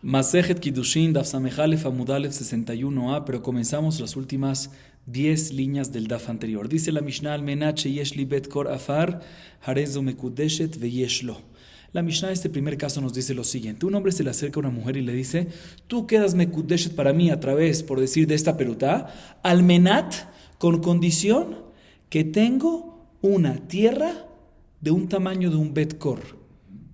Masejet Kiddushin, Daf Samejalef, Amudalef 61a, pero comenzamos las últimas 10 líneas del Daf anterior. Dice la Mishnah, Almenache Yeshli Bet Kor Afar, Harezo Mekudeshet Veyeshlo. La Mishnah en este primer caso nos dice lo siguiente: un hombre se le acerca a una mujer y le dice, tú quedas Mekudeshet para mí a través, por decir, de esta perutá, Almenat, con condición que tengo una tierra de un tamaño de un Bet Kor.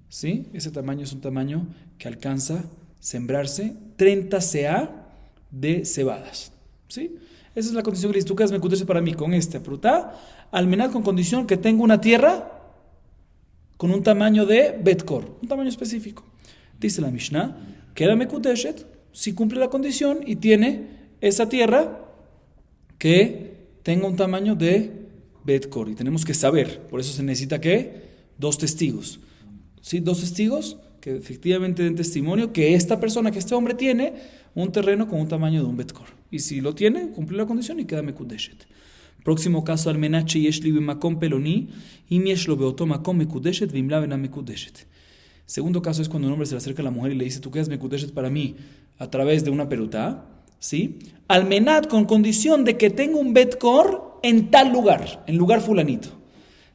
¿Sí? Ese tamaño es un tamaño que alcanza sembrarse 30 CA de cebadas. ¿Sí? Esa es la condición que dice, tú quedas Mekudeshet para mí con esta fruta, almenat, con condición que tengo una tierra con un tamaño de Bet-Kor, un tamaño específico. Dice la Mishnah, queda Mekudeshet si cumple la condición y tiene esa tierra que tenga un tamaño de Bet-Kor. Y tenemos que saber, por eso se necesita ¿qué? 2 testigos. ¿Sí? 2 testigos que efectivamente den testimonio que esta persona, que este hombre tiene un terreno con un tamaño de un Bet-Kor. Y si lo tiene, cumple la condición y queda Mekudeshet. Próximo caso, Almenache Yeshli Bemakom Peloni, Im Yeshlo Beoto Makom Mekudeshet Vimla Bena Mekudeshet. Segundo caso es cuando un hombre se le acerca a la mujer y le dice, tú quedas Mekudeshet para mí a través de una perutá, ¿sí? Almenat, con condición de que tenga un Bet-Kor en tal lugar, en lugar fulanito.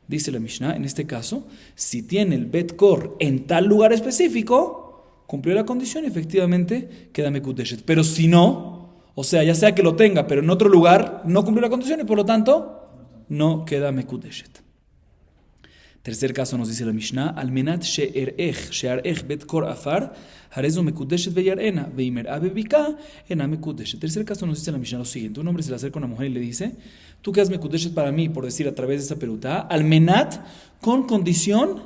Dice la Mishnah, en este caso, si tiene el Bet-Kor en tal lugar específico, cumplió la condición y efectivamente queda Mekudeshet. Pero si no, o sea, ya sea que lo tenga, pero en otro lugar, no cumplió la condición y por lo tanto, no queda Mekudeshet. Tercer caso nos dice la Mishnah, Almenat she'arej Bet-Kor afar, harezo Mekudeshet veyarena, veimer abebika, ena Mekudeshet. Tercer caso nos dice la Mishnah lo siguiente: un hombre se le acerca a una mujer y le dice, tú quedas Mekudeshet para mí, por decir, a través de esta perutá, Almenat, con condición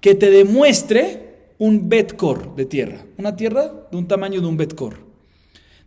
que te demuestre un Bet-Kor de tierra, una tierra de un tamaño de un Bet-Kor.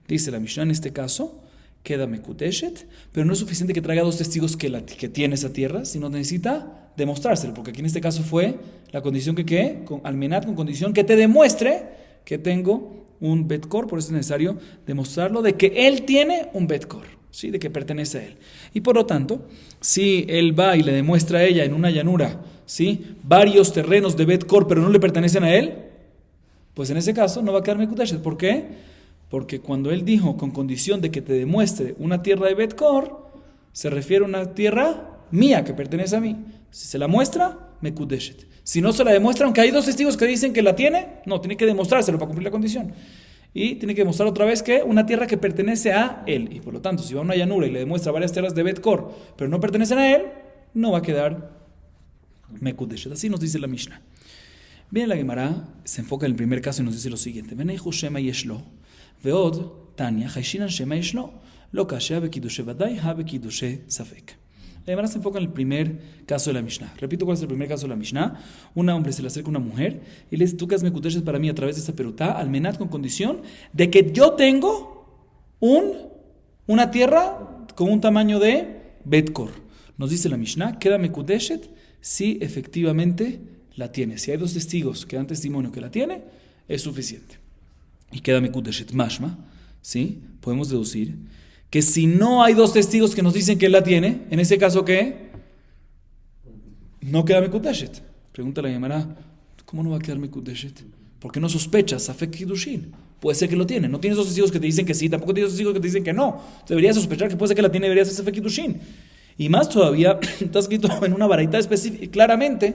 Dice la Mishnah, en este caso, queda Mekudeshet, pero no es suficiente que traiga 2 testigos que tiene esa tierra, sino necesita demostrárselo, porque aquí en este caso fue la condición que con Almenat, con condición que te demuestre que tengo un Bet-Kor, por eso es necesario demostrarlo de que él tiene un Bet-Kor, ¿sí? De que pertenece a él. Y por lo tanto, si él va y le demuestra a ella en una llanura, ¿sí? Varios terrenos de Bet-Kor, pero no le pertenecen a él, pues en ese caso no va a quedar Mekudeshet. ¿Por qué? Porque cuando él dijo con condición de que te demuestre una tierra de Bet-Kor, se refiere a una tierra mía que pertenece a mí. Si se la muestra, Mekudeshet. Si no se la demuestra, aunque hay 2 testigos que dicen que la tiene, no, tiene que demostrárselo para cumplir la condición. Y tiene que demostrar otra vez que una tierra que pertenece a él. Y por lo tanto, si va a una llanura y le demuestra varias tierras de Bet-Kor, pero no pertenecen a él, no va a quedar Mekudeshet. Así nos dice la Mishnah. Viene la Gemara, se enfoca en el primer caso y nos dice lo siguiente: Veneju Shema Yeshlo. Veod, Tania, Haishinan Shema Yeshlo, lo Kashea Bekidushe Vadai, Ha Bekidushe Safek. La Gemara se enfoca en el primer caso de la Mishnah. Repito cuál es el primer caso de la Mishnah. Un hombre se le acerca a una mujer y le dice, tú quedas Mekudeshet para mí a través de esta perutá, Almenat, con condición de que yo tengo una tierra con un tamaño de Bet-Kor. Nos dice la Mishnah, queda Mekudeshet si efectivamente la tiene. Si hay 2 testigos que dan testimonio que la tiene, es suficiente. Y queda Mekudeshet mashma, ¿sí? Podemos deducir que si no hay 2 testigos que nos dicen que él la tiene, en ese caso, ¿qué? No queda Mekudeshet. Pregunta la Gemara, ¿cómo no va a quedar Mekudeshet? ¿Por qué no sospechas? Safek Kiddushin. Puede ser que lo tiene. No tienes 2 testigos que te dicen que sí, tampoco tienes 2 testigos que te dicen que no. Deberías sospechar que puede ser que la tiene, debería ser Safek Kiddushin. Y más todavía, está escrito en una baraita específica, claramente,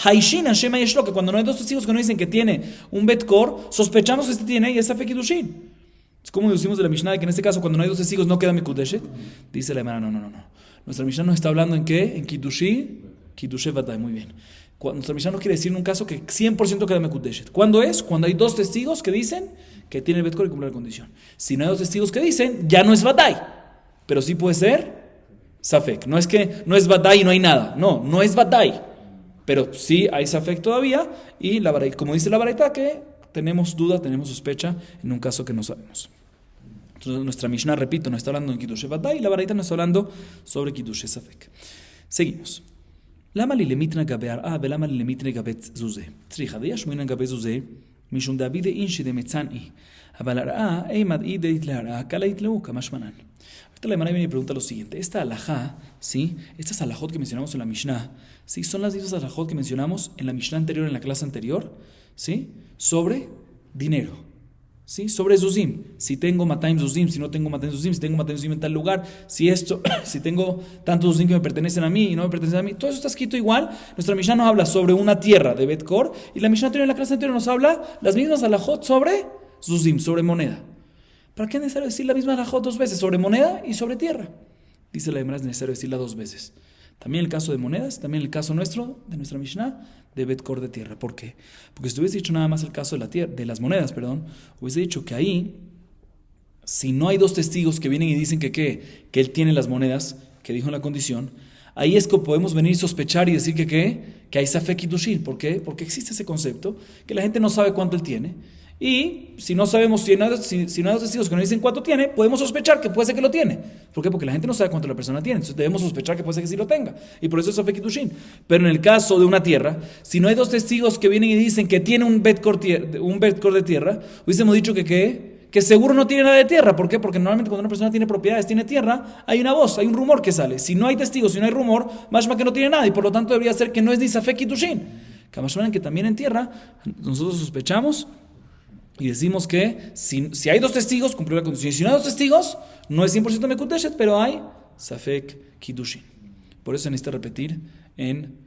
Haishinan Shema Yeshlo, que cuando no hay 2 testigos que nos dicen que tiene un Bet-Kor, sospechamos que este tiene y es Safek Kiddushin. Es como decimos de la Mishnah, que en este caso cuando no hay 2 testigos no queda Mekudeshet. Dice la Gemara, no. Nuestra Mishnah nos está hablando en ¿qué? En Kiddushe Vadai, muy bien. Nuestra Mishnah no quiere decir en un caso que 100% queda Mekudeshet. ¿Cuándo es? Cuando hay 2 testigos que dicen que tiene el Bet-Kor y cumple la condición. Si no hay 2 testigos que dicen, ya no es Vadai, pero sí puede ser Safek. No es que no es Vadai y no hay nada. No es Vadai. Pero sí hay Safek todavía. Y como dice la baraita, que tenemos duda, tenemos sospecha en un caso que no sabemos. Entonces nuestra Mishnah, repito, nos está hablando en Kiddushe Vadai y la baraita nos está hablando sobre Kiddushe Safek. Seguimos. Lama li lemitna gabe ar'a velama li lemitna gabe zuzeh. Tzricha de yashmuina gabe zuzeh mishum davide inshi de metzan'i. Aval ar'a eimad ideit le ar'a kalait leu kamashmanan. Ahorita la Gemara viene y pregunta lo siguiente: esta alajá, ¿sí? Estas alajot que mencionamos en la Mishnah, ¿sí? Son las mismas alajot que mencionamos en la Mishnah anterior, en la clase anterior, ¿sí? Sobre dinero. ¿Sí? Sobre Zuzim. Si tengo Mataim Zuzim, si no tengo Mataim Zuzim, si tengo Mataim Zuzim en tal lugar, si esto, si tengo tantos Zuzim que me pertenecen a mí y no me pertenecen a mí, todo eso está escrito igual. Nuestra Mishnah nos habla sobre una tierra de Bet-Kor y la Mishnah anterior en la clase anterior nos habla las mismas alajot sobre Zuzim, sobre moneda. ¿Para qué es necesario decir la misma alajot dos veces? Sobre moneda y sobre tierra. Dice la Gemara, es necesario decirla dos veces. También el caso de monedas, también el caso nuestro, de nuestra Mishnah, de Bet-Kor de tierra. ¿Por qué? Porque si hubiese dicho nada más el caso de, de las monedas, hubiese dicho que ahí, si no hay dos testigos que vienen y dicen que él tiene las monedas, que dijo en la condición, ahí es que podemos venir a sospechar y decir que hay Safek Kiddushin. ¿Por qué? Porque existe ese concepto, que la gente no sabe cuánto él tiene. Y si no sabemos, si no hay dos testigos que nos dicen cuánto tiene, podemos sospechar que puede ser que lo tiene. ¿Por qué? Porque la gente no sabe cuánto la persona tiene. Entonces debemos sospechar que puede ser que sí lo tenga. Y por eso es Safek Kiddushin. Pero en el caso de una tierra, si no hay dos testigos que vienen y dicen que tiene un Bet-Kor de tierra, hubiésemos dicho que seguro no tiene nada de tierra. ¿Por qué? Porque normalmente cuando una persona tiene propiedades, tiene tierra, hay una voz, hay un rumor que sale. Si no hay testigos, si no hay rumor, más que no tiene nada. Y por lo tanto debería ser que no es ni Safek Kiddushin. Que también en tierra nosotros sospechamos y decimos que si hay dos testigos, cumplió la condición. Y si no hay dos testigos, no es 100% Mekudeshet, pero hay Safek Kiddushin. Por eso se necesita repetir en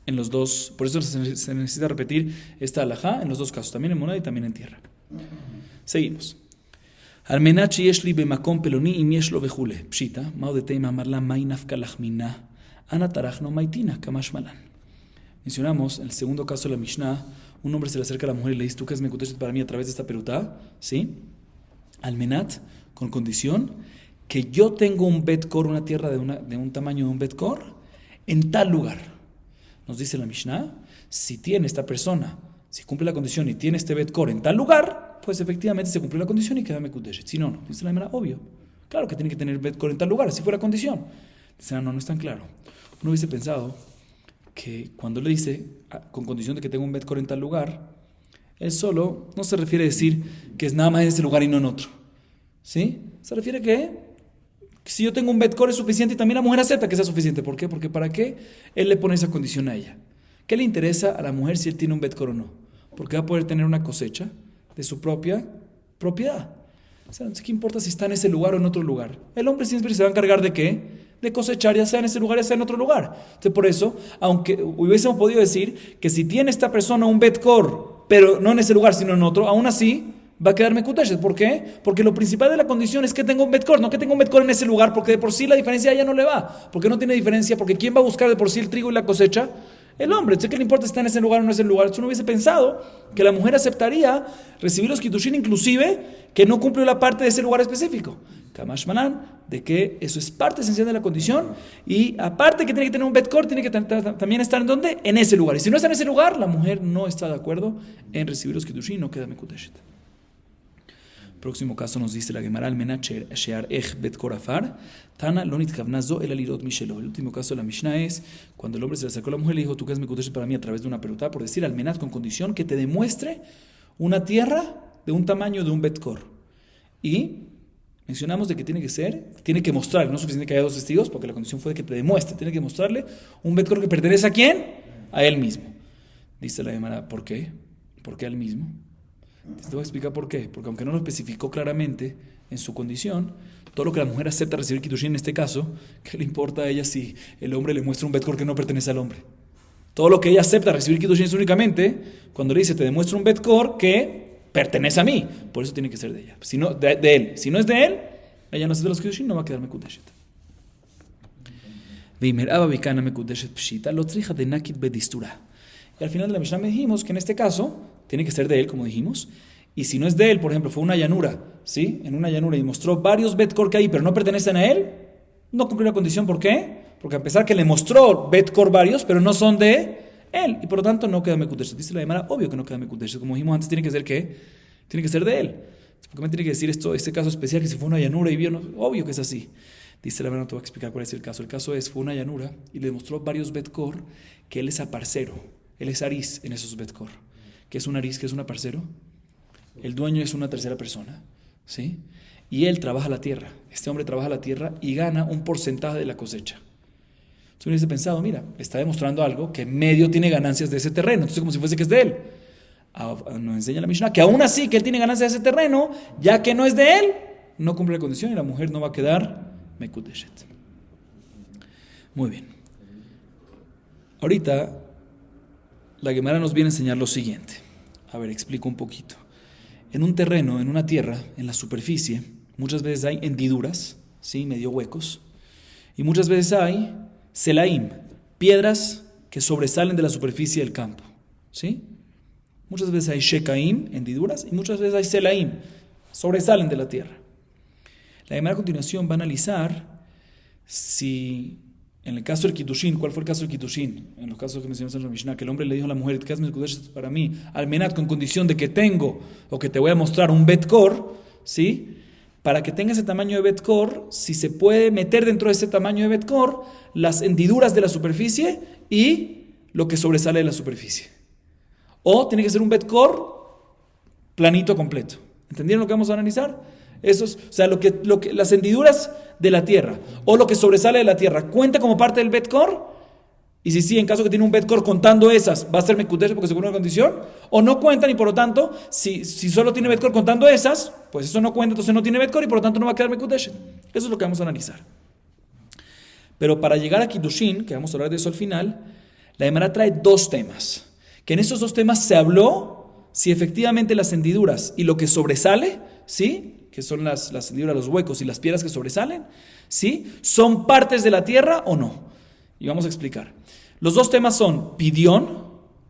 los dos. Por eso se necesita repetir esta halajá en los dos casos, también en moneda y también en tierra. Seguimos. Almenat sheyesh li bemakom peloni im yesh lo vejule. Pshita, mao de teima marla mai nafka lachmina. Ana tarachno maitina kamash malan. Mencionamos en el segundo caso de la Mishnah. Un hombre se le acerca a la mujer y le dice, ¿tú qué es Mekudeshet para mí a través de esta perutá? ¿Sí? Almenat, con condición que yo tengo un Bet-Kor, una tierra de un tamaño de un Bet-Kor, en tal lugar. Nos dice la Mishnah, si tiene esta persona, si cumple la condición y tiene este Bet-Kor en tal lugar, pues efectivamente se cumplió la condición y queda Mekudeshet. Si no, no. Dice la Gemara, obvio. Claro que tiene que tener Bet-Kor en tal lugar, si fuera condición. Dice, no es tan claro. Uno hubiese pensado que cuando le dice, con condición de que tenga un Bet-Kor en tal lugar, él solo no se refiere a decir que es nada más en ese lugar y no en otro. ¿Sí? Se refiere que si yo tengo un Bet-Kor es suficiente y también la mujer acepta que sea suficiente. ¿Por qué? Porque ¿para qué él le pone esa condición a ella? ¿Qué le interesa a la mujer si él tiene un Bet-Kor o no? Porque va a poder tener una cosecha de su propia propiedad. O sea, ¿qué importa si está en ese lugar o en otro lugar? El hombre siempre se va a encargar de ¿qué? De cosechar, ya sea en ese lugar, ya sea en otro lugar. Entonces, por eso, aunque hubiésemos podido decir que si tiene esta persona un Bet-Kor, pero no en ese lugar, sino en otro, aún así va a quedar Mekudeshet. ¿Por qué? Porque lo principal de la condición es que tenga un Bet-Kor, no que tenga un Bet-Kor en ese lugar, porque de por sí la diferencia a ella no le va. ¿Por qué no tiene diferencia? Porque ¿quién va a buscar de por sí el trigo y la cosecha? El hombre. Entonces, ¿qué le importa si está en ese lugar o no en ese lugar? Entonces, uno hubiese pensado que la mujer aceptaría recibir los Kiddushin, inclusive que no cumplió la parte de ese lugar específico. Kamash Malan, de que eso es parte esencial de la condición, y aparte que tiene que tener un Bet-Kor, tiene que también estar en donde, en ese lugar. Y si no está en ese lugar, la mujer no está de acuerdo en recibir los Kiddushin, no queda Mekudeshet. Próximo caso nos dice la Gemara, Almenat shear ech Bet-Kor afar, Tana lonit kavnazo el alirot mishelo. El último caso de la Mishnah es cuando el hombre se le acercó a la mujer y le dijo, tú qué es Mekudeshet para mí a través de una pelota, por decir Almenat con condición que te demuestre una tierra de un tamaño de un Bet-Kor. Y mencionamos de que tiene que mostrar, no es suficiente que haya dos testigos, porque la condición fue de que te demuestre, tiene que mostrarle un Bet-Kor que pertenece a ¿quién? A él mismo. Dice la Gemara, ¿por qué? ¿Por qué a él mismo? Te voy a explicar por qué. Porque aunque no lo especificó claramente en su condición, todo lo que la mujer acepta recibir Kiddushin en este caso, ¿qué le importa a ella si el hombre le muestra un Bet-Kor que no pertenece al hombre? Todo lo que ella acepta recibir Kiddushin es únicamente cuando le dice, te demuestro un Bet-Kor que pertenece a mí. Por eso tiene que ser de ella. Si no, de él. Si no es de él, ella no acepta los Kiddushin, no va a quedar Mekudeshet. Y al final de la Mishnah me dijimos que en este caso tiene que ser de él, como dijimos. Y si no es de él, por ejemplo, fue una llanura, ¿sí? En una llanura y mostró varios Bet-Kor que hay, pero no pertenecen a él, no cumplió la condición. ¿Por qué? Porque a pesar que le mostró Bet-Kor varios, pero no son de él, y por lo tanto no queda Mekudeshet. Dice la Gemara, obvio que no queda Mekudeshet. Como dijimos antes, tiene que ser ¿qué? Tiene que ser de él. ¿Por qué me tiene que decir este caso especial que si fue una llanura y vio? No, obvio que es así. Dice la Gemara, no te voy a explicar cuál es el caso. El caso fue una llanura y le demostró varios Bet-Kor que él es aparcero. Él es Aris en esos Bet-Kor. ¿Qué es un Aris? ¿Qué es un aparcero? El dueño es una tercera persona, ¿sí? Y él trabaja la tierra. Este hombre trabaja la tierra y gana un porcentaje de la cosecha. Entonces uno hubiese pensado, mira, está demostrando algo que medio tiene ganancias de ese terreno. Entonces como si fuese que es de él. Nos enseña la Mishnah que aún así que él tiene ganancia de ese terreno, ya que no es de él, no cumple la condición y la mujer no va a quedar mekudeshet. Muy bien. Ahorita la Gemara nos viene a enseñar lo siguiente. A ver, explico un poquito. En un terreno, en una tierra, en la superficie, muchas veces hay hendiduras, ¿sí? Medio huecos, y muchas veces hay selaim, piedras que sobresalen de la superficie del campo, ¿sí? Muchas veces hay shekaim, hendiduras, y muchas veces hay selaim, sobresalen de la tierra. La Gemara a continuación va a analizar si, en el caso del Kiddushin, ¿cuál fue el caso del Kiddushin? En los casos que mencionamos en la Mishnah, que el hombre le dijo a la mujer, ¿qué haces Mekudesh para mí? Al menat, con condición de que tengo, o que te voy a mostrar un bet-kor, ¿sí? Para que tenga ese tamaño de bet-kor, si se puede meter dentro de ese tamaño de bet-kor las hendiduras de la superficie y lo que sobresale de la superficie. O tiene que ser un bet-kor planito completo. ¿Entendieron lo que vamos a analizar? Eso es, o sea, las hendiduras de la tierra o lo que sobresale de la tierra cuenta como parte del bet-kor. Y si sí, en caso que tiene un bet-kor contando esas, va a ser mekudesh porque se cumple una condición. O no cuentan y por lo tanto, si solo tiene bet-kor contando esas, pues eso no cuenta, entonces no tiene bet-kor y por lo tanto no va a quedar mekudesh. Eso es lo que vamos a analizar. Pero para llegar a Kiddushin, que vamos a hablar de eso al final, la Gemara trae dos temas. Que en esos dos temas se habló si efectivamente las hendiduras y lo que sobresale, ¿sí? Que son las hendiduras, los huecos y las piedras que sobresalen, ¿sí? ¿Son partes de la tierra o no? Y vamos a explicar. Los dos temas son pidión,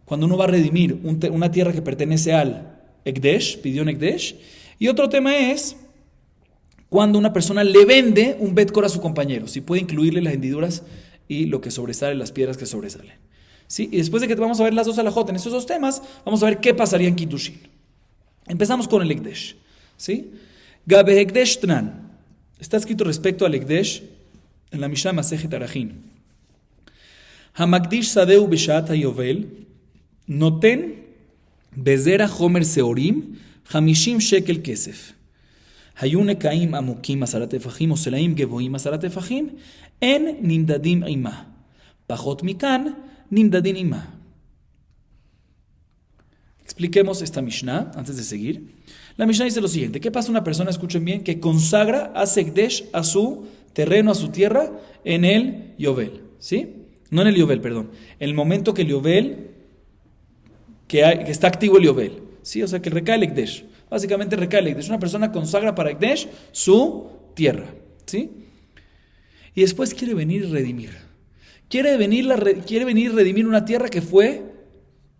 cuando uno va a redimir una tierra que pertenece al Ekdesh, pidión Ekdesh, y otro tema es cuando una persona le vende un bet-kor a su compañero, si puede incluirle las hendiduras y lo que sobresale, las piedras que sobresalen. ¿Sí? Y después de que vamos a ver las dos alajot en esos dos temas, vamos a ver qué pasaría en Kiddushin. Empezamos con el Ekdesh. ¿Sí? Gabe Ekdesh Tnan. Está escrito respecto al Ekdesh en la Mishnah Masejet Arachin. Hamakdish Sadeu Beshat Hayovel Noten Bezera Homer Seorim 50 shekel kesef. Hayun Ekaim Amukim Asarat Tefachim o Selaim Gevoim Asarat Tefachim En Nimdadim Ima Pachot Mikan Nimdadin Ima. Expliquemos esta Mishnah antes de seguir. La Mishnah dice lo siguiente: ¿qué pasa una persona, escuchen bien, que consagra a Ekdesh, a su terreno, a su tierra, en el Yovel? ¿Sí? No en el Yovel, perdón. En el momento que el Yovel, que está activo el Yovel. ¿Sí? O sea, que recae el Ekdesh. Básicamente recae el Ekdesh. Una persona consagra para Ekdesh su tierra. ¿Sí? Y después quiere venir y redimir. Quiere venir y redimir una tierra que fue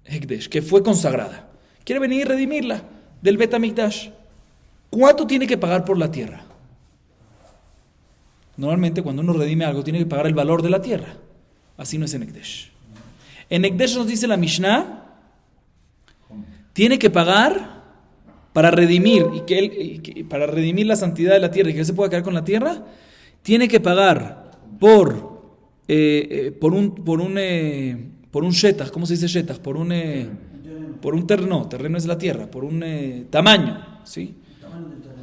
Ekdesh, que fue consagrada. Quiere venir y redimirla del Bet HaMikdash. ¿Cuánto tiene que pagar por la tierra? Normalmente cuando uno redime algo tiene que pagar el valor de la tierra. Así no es en Ekdesh. En Ekdesh nos dice la Mishnah, tiene que pagar para redimir para redimir la santidad de la tierra y que él se pueda quedar con la tierra. Tiene que pagar por un shetach, ¿cómo se dice shetach? Por un terreno es la tierra, por un tamaño, ¿sí?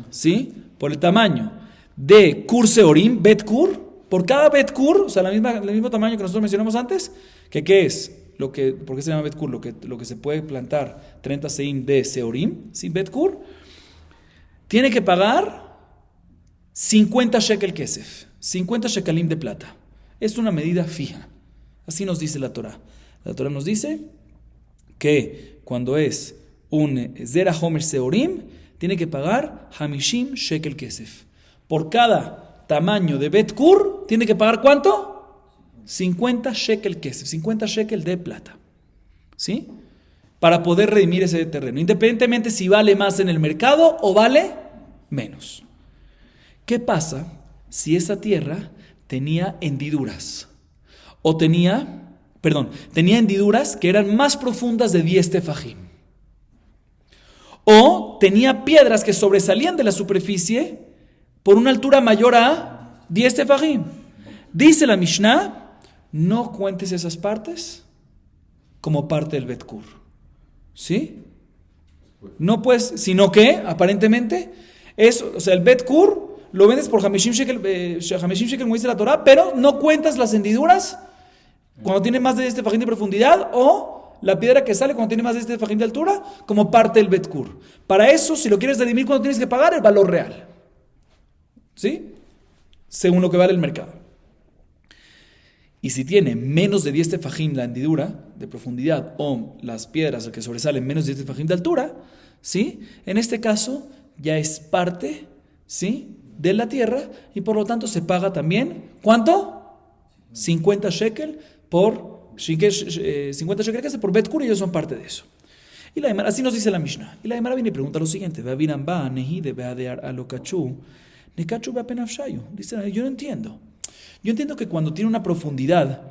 ¿Sí? Por el tamaño de Kur Seorim, Bet Kur, por cada Bet Kur, o sea, el mismo tamaño que nosotros mencionamos antes, que ¿qué es? ¿Por qué se llama Bet Kur? Lo que se puede plantar 30 seim de Seorim, ¿sí? Bet Kur, tiene que pagar 50 shekel kesef, 50 shekalim de plata. Es una medida fija. Así nos dice la Torah. La Torah nos dice que cuando es un Zera Homer Seorim, tiene que pagar 50 shekel kesef. Por cada tamaño de Bet Kur, tiene que pagar ¿cuánto? 50 shekel kesef, 50 shekel de plata. ¿Sí? Para poder redimir ese terreno, independientemente si vale más en el mercado o vale menos. ¿Qué pasa si esa tierra tenía hendiduras? O tenía hendiduras que eran más profundas de 10 tefajim. O tenía piedras que sobresalían de la superficie por una altura mayor a 10 tefajim. Dice la Mishnah, no cuentes esas partes como parte del Bet Kur. ¿Sí? No pues, sino que, aparentemente, o sea, el Bet Kur lo vendes por 50 shekel, como dice la Torah, pero no cuentas las hendiduras cuando tiene más de este fajín de profundidad o la piedra que sale cuando tiene más de este tefajim de altura como parte del betkur. Para eso, si lo quieres redimir, ¿cuánto tienes que pagar? El valor real. ¿Sí? Según lo que vale el mercado. Y si tiene menos de 10 tefajim la hendidura de profundidad o las piedras que sobresalen menos de 10 tefajim de altura, ¿sí? En este caso ya es parte, ¿sí?, de la tierra y por lo tanto se paga también, ¿cuánto? 50 shekel por 50 shekel que hace por betkur y ellos son parte de eso. Y la Gemara, así nos dice la Mishnah. Y la Gemara viene y pregunta lo siguiente: dice, yo no entiendo. Yo entiendo que cuando tiene una profundidad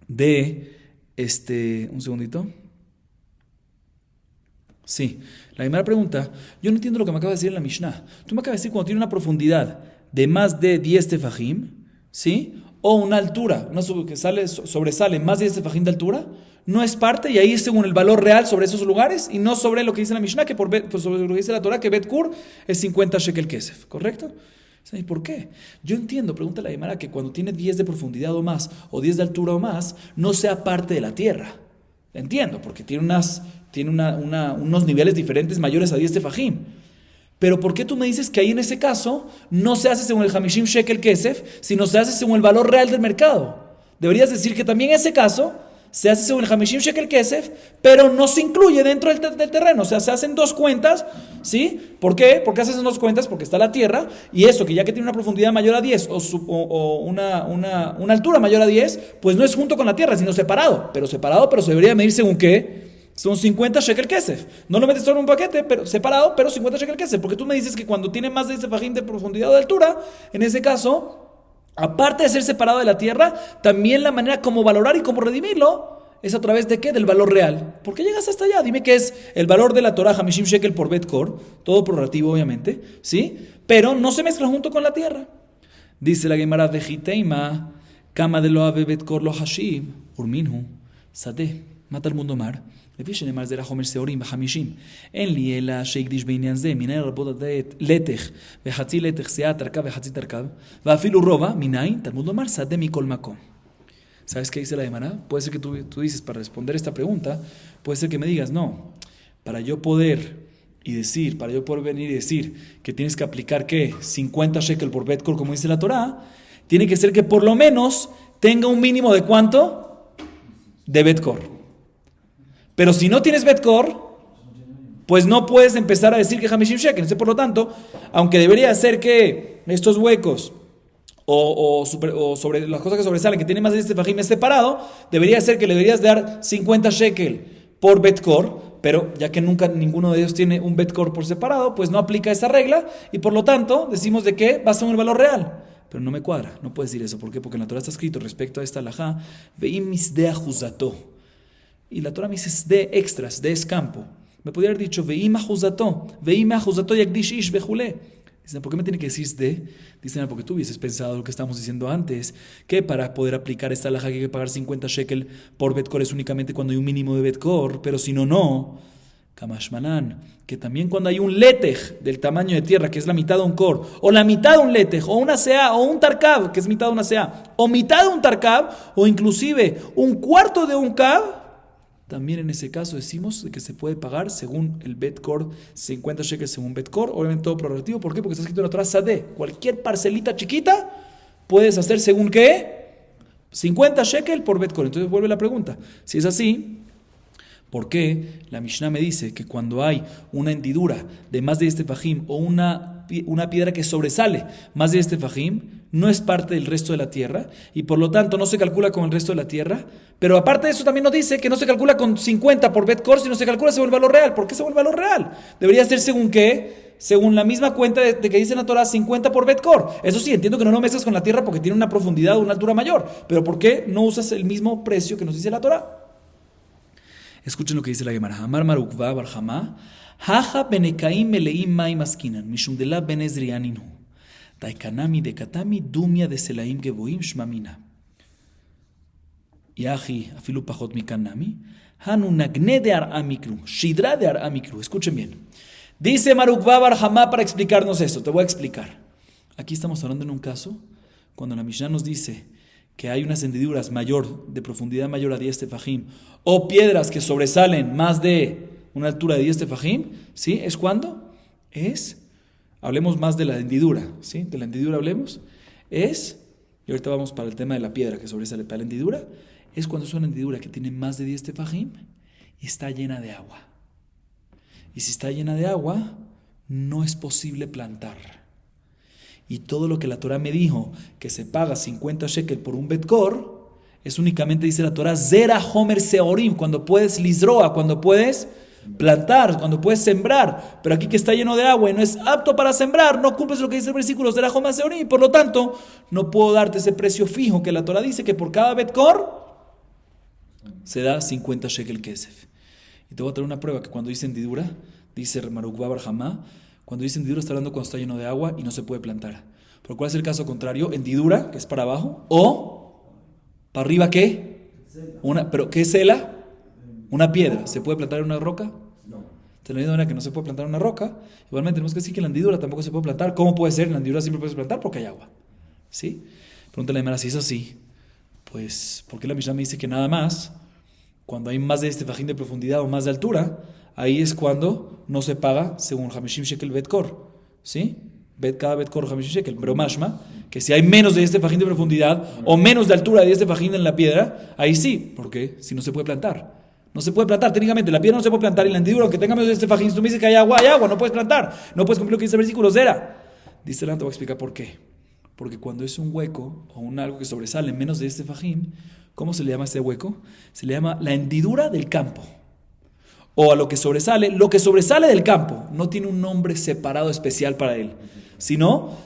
de un segundito. Sí, la Gemara pregunta, yo no entiendo lo que me acaba de decir en la Mishnah. Tú me acabas de decir cuando tiene una profundidad de más de 10 tefajim, ¿sí? O una altura, que sobresale más de 10 tefajim de altura, no es parte, y ahí es según el valor real sobre esos lugares, y no sobre lo que dice la Mishnah, que sobre lo que dice la Torah, que betkur es 50 shekel kesef, ¿correcto? ¿Y por qué? Yo entiendo, pregunta la Gemara, que cuando tiene 10 de profundidad o más, o 10 de altura o más, no sea parte de la tierra. Entiendo, porque tiene unos niveles diferentes mayores a 10 tefajim. Pero ¿por qué tú me dices que ahí en ese caso no se hace según el hamishim shekel kesef, sino se hace según el valor real del mercado? Deberías decir que también en ese caso se hace según el hamishim shekel kesef, pero no se incluye dentro del terreno. O sea, se hacen dos cuentas, ¿sí? ¿Por qué? ¿Por qué haces dos cuentas? Porque está la tierra y eso, que ya que tiene una profundidad mayor a 10 o una altura mayor a 10, pues no es junto con la tierra, sino separado. Pero se debería medir según qué. Son 50 shekel kesef. No lo metes solo en un paquete, pero separado, pero 50 shekel kesef. Porque tú me dices que cuando tiene más de ese fajín de profundidad o de altura, en ese caso, aparte de ser separado de la tierra, también la manera como valorar y cómo redimirlo es a través de ¿qué? Del valor real. ¿Por qué llegas hasta allá? Dime qué es el valor de la Torah, hamishim shekel por betkor, todo prorrativo obviamente, ¿sí? Pero no se mezcla junto con la tierra. Dice la Gemara de Jiteima, kama de lo ave betkor lo hashib, urminhu, sadeh, mata al mundo mar. לפי שנאמר זה לחומר שעורים ב50. אין לי אלא שהקדיש בעניין זה, מנין רבות לתך וחצי לתך שאה תרכב וחצי תרכב, ואפילו רובע, מנין, תלמוד לומר, שדה מכל מקום. ¿Sabes qué dice la Gemara? Puede ser que tú dices, para responder esta pregunta, puede ser que me digas, no, para yo poder venir y decir que tienes que aplicar, ¿qué? 50 shekel por betkor, como dice la Torah, tiene que ser que por lo menos tenga un mínimo de ¿cuánto? De betkor. Pero si no tienes betkor, pues no puedes empezar a decir que hamishim shekel. Entonces, por lo tanto, aunque debería ser que estos huecos o sobre las cosas que sobresalen, que tienen más de este fajim es separado, debería ser que le deberías dar 50 shekel por betkor, pero ya que nunca ninguno de ellos tiene un betkor por separado, pues no aplica esa regla y por lo tanto decimos de que va a ser un valor real. Pero no me cuadra, no puedes decir eso. ¿Por qué? Porque en la Torah está escrito respecto a esta halajá, veim misdeh achuzato. Y la Torah me dice de extras, de escampo. Me podría haber dicho veim achuzato yakdish ish bejule. Dicen, ¿por qué me tiene que decir de? Dicen, porque tú hubieses pensado lo que estábamos diciendo antes, que para poder aplicar esta halajá que hay que pagar 50 shekel por betkor es únicamente cuando hay un mínimo de betkor, pero si no, no. Kamashmanan, que también cuando hay un letej del tamaño de tierra, que es la mitad de un kor, o la mitad de un letej, o una sea, o un tarkab, que es mitad de una sea, o mitad de un tarkab, o inclusive un cuarto de un kab, también en ese caso decimos que se puede pagar según el betkor, 50 shekels según betkor, obviamente todo prorrogativo. ¿Por qué? Porque está escrito en la Torah Sadeh. Cualquier parcelita chiquita puedes hacer según ¿qué? 50 shekel por betkor. Entonces vuelve la pregunta. Si es así, ¿por qué la Mishnah me dice que cuando hay una hendidura de más de este fajim o una piedra que sobresale más de este fajim, no es parte del resto de la tierra y por lo tanto no se calcula con el resto de la tierra? Pero aparte de eso también nos dice que no se calcula con 50 por betkor, sino se calcula según el valor real. ¿Por qué según el valor real? Debería ser según ¿qué? Según la misma cuenta de que dice en la Torah, 50 por betkor. Eso sí, entiendo que no lo mezclas con la tierra porque tiene una profundidad o una altura mayor. Pero ¿por qué no usas el mismo precio que nos dice la Torah? Escuchen lo que dice la Gemara. Amar Marukva Barjama, Haja benekaim meleim maim askinan, mishum dela ben ezrianinu. Taikanami de katami dumia de selaim geboim shmamina. Yahi afilu pachot mikanami. Hanu nagne de aramikru, shidra de aramikru. Escuchen bien. Dice Marukva Barjama para explicarnos esto. Te voy a explicar. Aquí estamos hablando en un caso cuando la Mishnah nos dice que hay unas hendiduras de profundidad mayor a 10 tefajim, o piedras que sobresalen más de una altura de 10 tefajim, ¿sí? ¿Es cuándo? Hablemos más de la hendidura, ¿sí? De la hendidura hablemos, y ahorita vamos para el tema de la piedra que sobresale. Para la hendidura, es cuando es una hendidura que tiene más de 10 tefajim y está llena de agua. Y si está llena de agua, no es posible plantar. Y todo lo que la Torah me dijo, que se paga 50 shekel por un betkor, es únicamente, dice la Torah, Zera Homer Seorim, cuando puedes lizroa, cuando puedes plantar, cuando puedes sembrar. Pero aquí que está lleno de agua y no es apto para sembrar, no cumples lo que dice el versículo, Zera Homer Seorim, y por lo tanto, no puedo darte ese precio fijo que la Torah dice que por cada betkor se da 50 shekel kesef. Y te voy a traer una prueba que cuando dice hendidura, dice Marukba Barhamá, cuando dice hendidura está hablando cuando está lleno de agua y no se puede plantar. Pero ¿cuál es el caso contrario? Hendidura, que es para abajo, o para arriba, ¿qué? ¿Pero qué es cela? Una piedra. ¿Se puede plantar en una roca? No. Te lo digo que no se puede plantar en una roca. Igualmente tenemos que decir que en la hendidura tampoco se puede plantar. ¿Cómo puede ser? En la hendidura siempre puedes plantar porque hay agua. ¿Sí? Pregúntale a Mara si es así. Pues, ¿por qué la Mishnah me dice que nada más, cuando hay más de este fajín de profundidad o más de altura, ahí es cuando no se paga según Hamishim Shekel Betkor? ¿Sí? Cada Betkor Hamishim Shekel. Pero mashma, que si hay menos de este fajín de profundidad o menos de altura de este fajín en la piedra, ahí sí. ¿Por qué? Si no se puede plantar. No se puede plantar, técnicamente la piedra no se puede plantar y la hendidura, aunque tenga menos de este fajín, si tú me dices que hay agua, no puedes plantar. No puedes cumplir lo que dice el versículo, Zera. Dice el te voy a explicar por qué. Porque cuando es un hueco o algo que sobresale menos de este fajín, ¿cómo se le llama a este hueco? Se le llama la hendidura del campo. O a lo que sobresale del campo no tiene un nombre separado especial para él, sino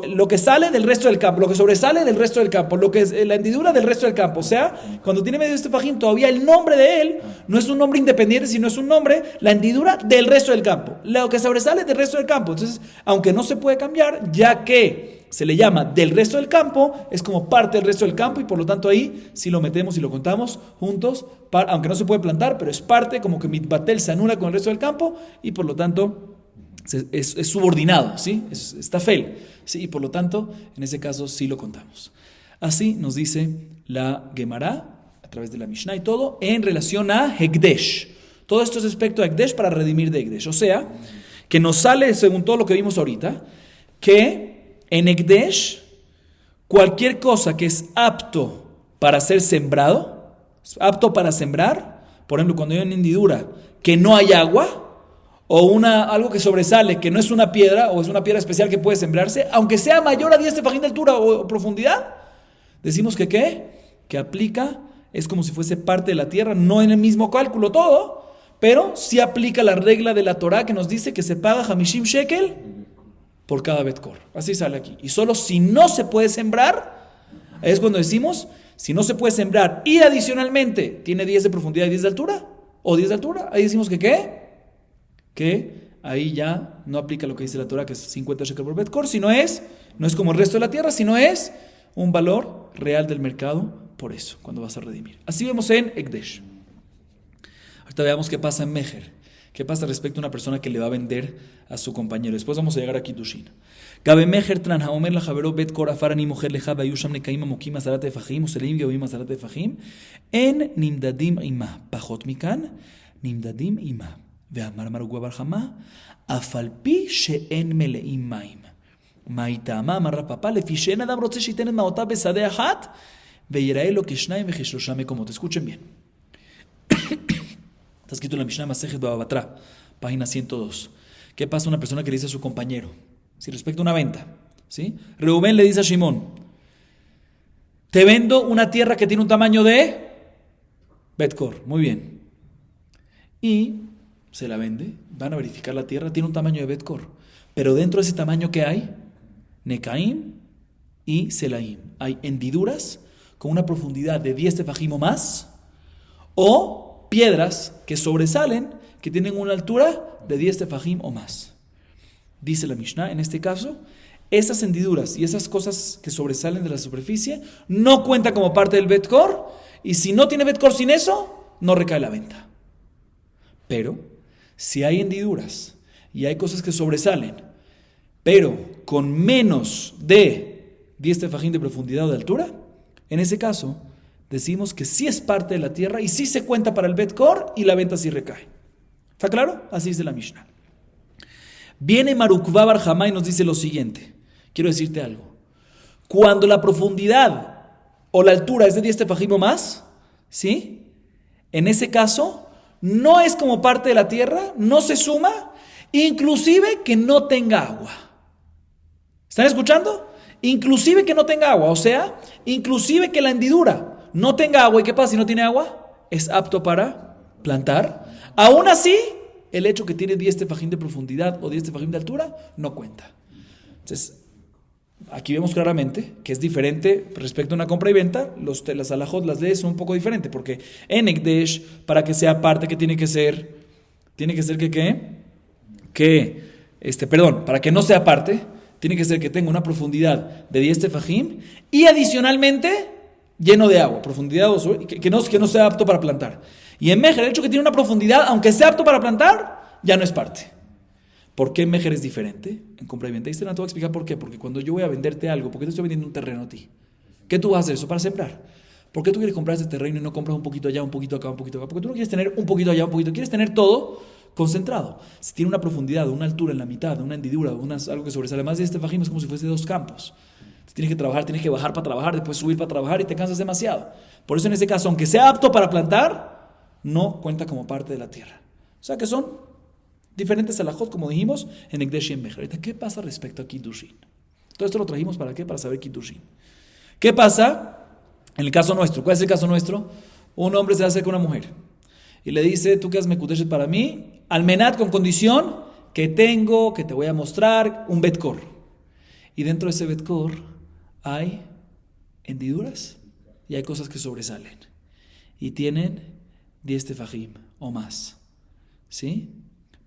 lo que sale del resto del campo, lo que sobresale del resto del campo, lo que es la hendidura del resto del campo. O sea, cuando tiene medio este fajín, todavía el nombre de él no es un nombre independiente, sino es un nombre, la hendidura del resto del campo, lo que sobresale del resto del campo. Entonces, aunque no se puede cambiar, ya que se le llama del resto del campo, es como parte del resto del campo, y por lo tanto ahí, si lo metemos y lo contamos juntos, aunque no se puede plantar, pero es parte, como que mitbatel se anula con el resto del campo, y por lo tanto es subordinado, ¿sí? Está fel, ¿sí? Y por lo tanto, en ese caso sí lo contamos. Así nos dice la Gemara, a través de la Mishnah y todo, en relación a Hekdesh. Todo esto es respecto a Hekdesh para redimir de Hekdesh. O sea, que nos sale, según todo lo que vimos ahorita, que en Hekdesh, cualquier cosa que es apto para ser sembrado, apto para sembrar, por ejemplo, cuando hay una hendidura que no hay agua, o algo que sobresale, que no es una piedra, o es una piedra especial que puede sembrarse, aunque sea mayor a 10 tefajín de altura o profundidad, decimos que ¿qué? Que aplica, es como si fuese parte de la tierra, no en el mismo cálculo todo, pero sí aplica la regla de la Torah que nos dice que se paga Hamishim Shekel por cada betkor. Así sale aquí. Y solo si no se puede sembrar, es cuando decimos, si no se puede sembrar y adicionalmente tiene 10 de profundidad y 10 de altura, o 10 de altura, ahí decimos que ¿qué? Que ahí ya no aplica lo que dice la Torah, que es 50 shekel por betkor, no es como el resto de la tierra, sino es un valor real del mercado, por eso, cuando vas a redimir. Así vemos en Hekdesh. Ahorita veamos qué pasa en Mejer. ¿Qué pasa respecto a una persona que le va a vender a su compañero? Después vamos a llegar a Kiddushin. Gabe Mejer tran haomer la javero bet kor afarani mujer leja bayusham nekaim amokim azarat efachim uselim gabim azarat efachim en nimdadim ima pachot mikan nimdadim ima ve'amar marugua barjama afalpi she'en meleim maim ma'itama amar rapapa lefi she'en adam rotze shiten et maotav besade achat ve'yirae lo kishnayim vechishlosha mekomot. Escuchen bien. Está escrito en la Mishnah Masejet Baba Batra, página 102. ¿Qué pasa a una persona que le dice a su compañero? Si respecta a una venta, ¿sí? Reubén le dice a Shimón, te vendo una tierra que tiene un tamaño de betkor. Muy bien. Y se la vende, van a verificar la tierra, tiene un tamaño de betkor. Pero dentro de ese tamaño, ¿qué hay? Nekaim y Selaim. Hay hendiduras con una profundidad de 10 tefajim o más, o piedras que sobresalen, que tienen una altura de 10 tefajim o más. Dice la Mishnah, en este caso, esas hendiduras y esas cosas que sobresalen de la superficie no cuentan como parte del betkor, y si no tiene betkor sin eso, no recae la venta. Pero, si hay hendiduras y hay cosas que sobresalen, pero con menos de 10 tefajim de profundidad o de altura, En ese caso, decimos que sí es parte de la tierra y sí se cuenta para el Bet-Kor y la venta sí recae. ¿Está claro? Así dice la Mishnah. Viene Marukva Bar Hamá y nos dice lo siguiente. Quiero decirte algo. Cuando la profundidad o la altura es de 10 tefajim o más, ¿sí? En ese caso, no es como parte de la tierra, no se suma, inclusive que no tenga agua. ¿Están escuchando? Inclusive que no tenga agua, o sea, inclusive que la hendidura no tenga agua. ¿Y qué pasa si no tiene agua? Es apto para plantar. Aún así, el hecho que tiene 10 tefajín de profundidad o 10 tefajín de altura no cuenta. Entonces, aquí vemos claramente que es diferente respecto a una compra y venta. Las alajot, las leyes son un poco diferentes, porque en Ekdesh, para que sea parte, que tiene que ser para que no sea parte, tiene que ser que tenga una profundidad de 10 tefajim y adicionalmente lleno de agua, profundidad que no sea apto para plantar. Y en Mejer, el hecho que tiene una profundidad, aunque sea apto para plantar, ya no es parte. ¿Por qué en Mejer es diferente? En compra y venta. Y te voy a explicar por qué. Porque cuando yo voy a venderte algo, ¿por qué te estoy vendiendo un terreno a ti? ¿Qué tú vas a hacer eso? Para sembrar. ¿Por qué tú quieres comprar ese terreno y no compras un poquito allá, un poquito acá, un poquito acá? Porque tú no quieres tener un poquito allá, un poquito. Quieres tener todo concentrado. Si tiene una profundidad, una altura en la mitad, una hendidura, algo que sobresale más de este fajín, es como si fuese 2 campos. Tienes que trabajar, tienes que bajar para trabajar, después subir para trabajar y te cansas demasiado. Por eso en ese caso, aunque sea apto para plantar, no cuenta como parte de la tierra. O sea que son diferentes alajot, como dijimos, en Ekdesh y en Mejer. ¿Qué pasa respecto a Kiddushin? Todo esto lo trajimos ¿para qué? Para saber Kiddushin. ¿Qué pasa en el caso nuestro? ¿Cuál es el caso nuestro? Un hombre se acerca a una mujer y le dice, tú quedas Mekudeshet para mí, almenat, con condición que te voy a mostrar un Bet-Kor. Y dentro de ese Bet-Kor hay hendiduras y hay cosas que sobresalen. Y tienen 10 tefajim o más, ¿sí?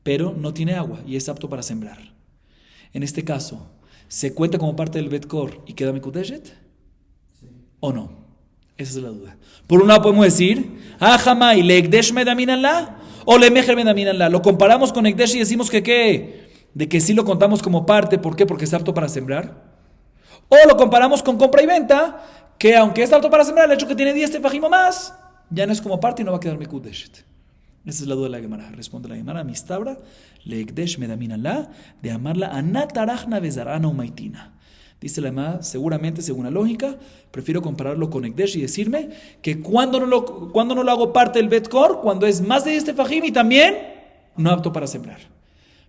Pero no tiene agua y es apto para sembrar. En este caso, ¿se cuenta como parte del Bet-Kor y queda Mekudeshet? Sí. ¿O no? Esa es la duda. Por un lado podemos decir, Jamai, le Ekdesh me daminanla o le Mejer me daminanla. Lo comparamos con Ekdesh y decimos que que sí lo contamos como parte. ¿Por qué? Porque es apto para sembrar. O lo comparamos con compra y venta, que aunque es apto para sembrar, el hecho que tiene 10 tefajim o más, ya no es como parte y no va a quedar Mekudeshet. Esa es la duda de la Gemara. Responde la Gemara, Mistabra, le Ekdesh me daminanla, de amarla anatarachna vezarana umaitina. Dice la Gemara, seguramente, según la lógica, prefiero compararlo con Ekdesh y decirme que cuando no lo hago parte del Bet-Kor, cuando es más de 10 tefajim y también no apto para sembrar.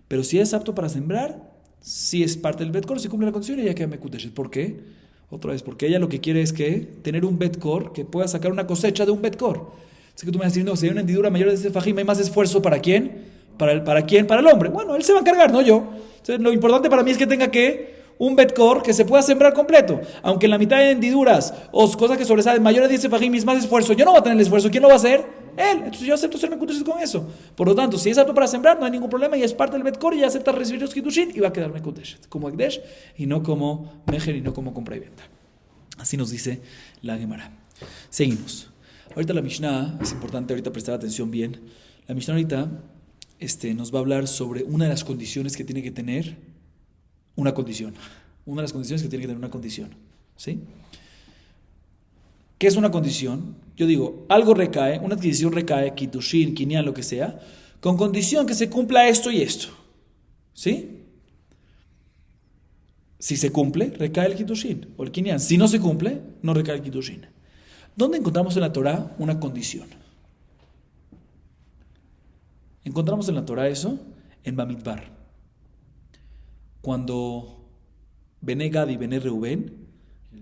Pero si es apto para sembrar, si es parte del Bet-Kor, si cumple la condición, ella queda Mekudeshet. ¿Por qué? Otra vez, porque ella lo que quiere es tener un Bet-Kor, que pueda sacar una cosecha de un Bet-Kor. Así que tú me vas a decir, no, si hay una hendidura mayor de ese fajim, hay más esfuerzo ¿para quién? ¿Para quién? Para el hombre. Bueno, él se va a encargar, no yo. Entonces, lo importante para mí es que tenga un Bet-Kor que se pueda sembrar completo. Aunque en la mitad de hendiduras o cosas que sobresalen mayores de 10 fajim es más esfuerzo, yo no voy a tener el esfuerzo. ¿Quién lo va a hacer? Él. Entonces yo acepto ser Mekudeshet con eso. Por lo tanto, si es apto para sembrar, no hay ningún problema y es parte del Bet-Kor y ya acepta recibir los Kiddushin y va a quedar Mekudeshet. Como Ekdesh y no como Mejer y no como compra y venta. Así nos dice la Gemara. Seguimos. Ahorita la Mishnah, es importante ahorita prestar atención bien. La Mishnah ahorita nos va a hablar sobre una de las condiciones que tiene que tener una condición. Una de las condiciones que tiene que tener una condición. ¿Sí? ¿Qué es una condición? Yo digo, algo recae, una adquisición recae, Kiddushin, Kinyan, lo que sea, con condición que se cumpla esto y esto. ¿Sí? Si se cumple, recae el Kiddushin o el Kinyan. Si no se cumple, no recae el Kiddushin. ¿Dónde encontramos en la Torah una condición? Encontramos en la Torah eso en Bamidbar. Cuando Bené Gad y Bené Reubén,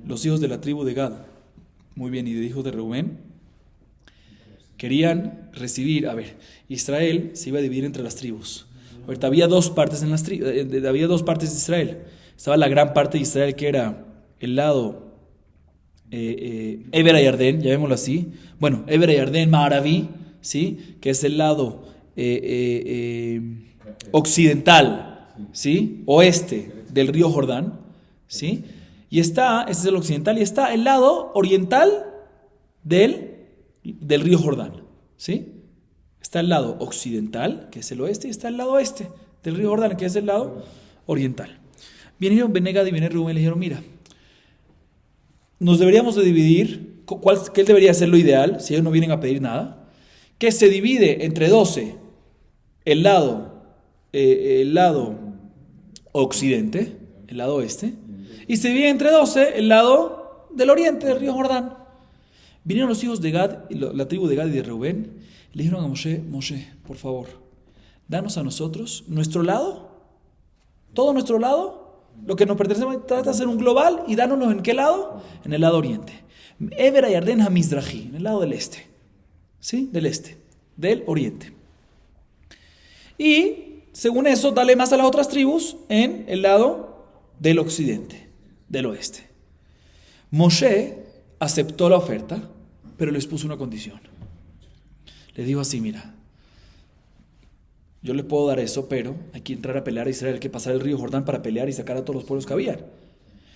los hijos de la tribu de Gad, muy bien, y de hijos de Reubén, querían recibir, Israel se iba a dividir entre las tribus. Ahorita había dos partes de Israel. Estaba la gran parte de Israel que era el lado Eber Ayardén, llamémoslo así. Bueno, Eber Ayardén Ma'araví, ¿sí? Que es el lado occidental, ¿sí? Oeste del río Jordán, ¿sí? Ese es el occidental, y está el lado oriental del río Jordán, ¿sí? Está el lado occidental, que es el oeste, y está el lado oeste del río Jordán, que es el lado oriental. Vinieron Bené Gad y Bené Reubén y le dijeron, mira, nos deberíamos de dividir, ¿qué debería ser lo ideal si ellos no vienen a pedir nada? Que se divide entre 12 el lado occidente, el lado oeste, y se divide entre 12 el lado del oriente del río Jordán. Vinieron los hijos de Gad, la tribu de Gad y de Reubén, y le dijeron a Moshe, por favor, danos a nosotros nuestro lado, todo nuestro lado, lo que nos pertenece, trata de hacer un global, y dánoslo ¿en qué lado? En el lado oriente. Ever Yarden HaMizrahi, en el lado del este. ¿Sí? Del este, del oriente. Y, según eso, dale más a las otras tribus en el lado del occidente, del oeste. Moshe aceptó la oferta, pero les puso una condición. Le dijo así, mira, yo le puedo dar eso, pero hay que entrar a pelear a Israel, hay que pasar el río Jordán para pelear y sacar a todos los pueblos que habían.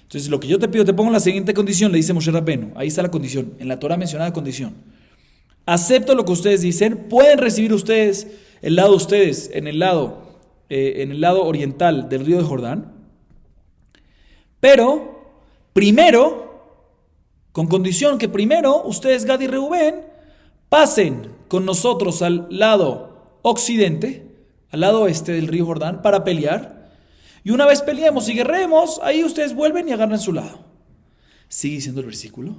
Entonces, lo que yo te pido, te pongo la siguiente condición, le dice Moshe Rabbenu. Ahí está la condición, en la Torah mencionada condición. Acepto lo que ustedes dicen, pueden recibir ustedes el lado de ustedes en el lado oriental del río de Jordán, pero primero, con condición que primero ustedes, Gad y Reubén, pasen con nosotros al lado occidente, al lado oeste del río Jordán, para pelear, y una vez peleemos y guerremos, ahí ustedes vuelven y agarran su lado. Sigue diciendo el versículo.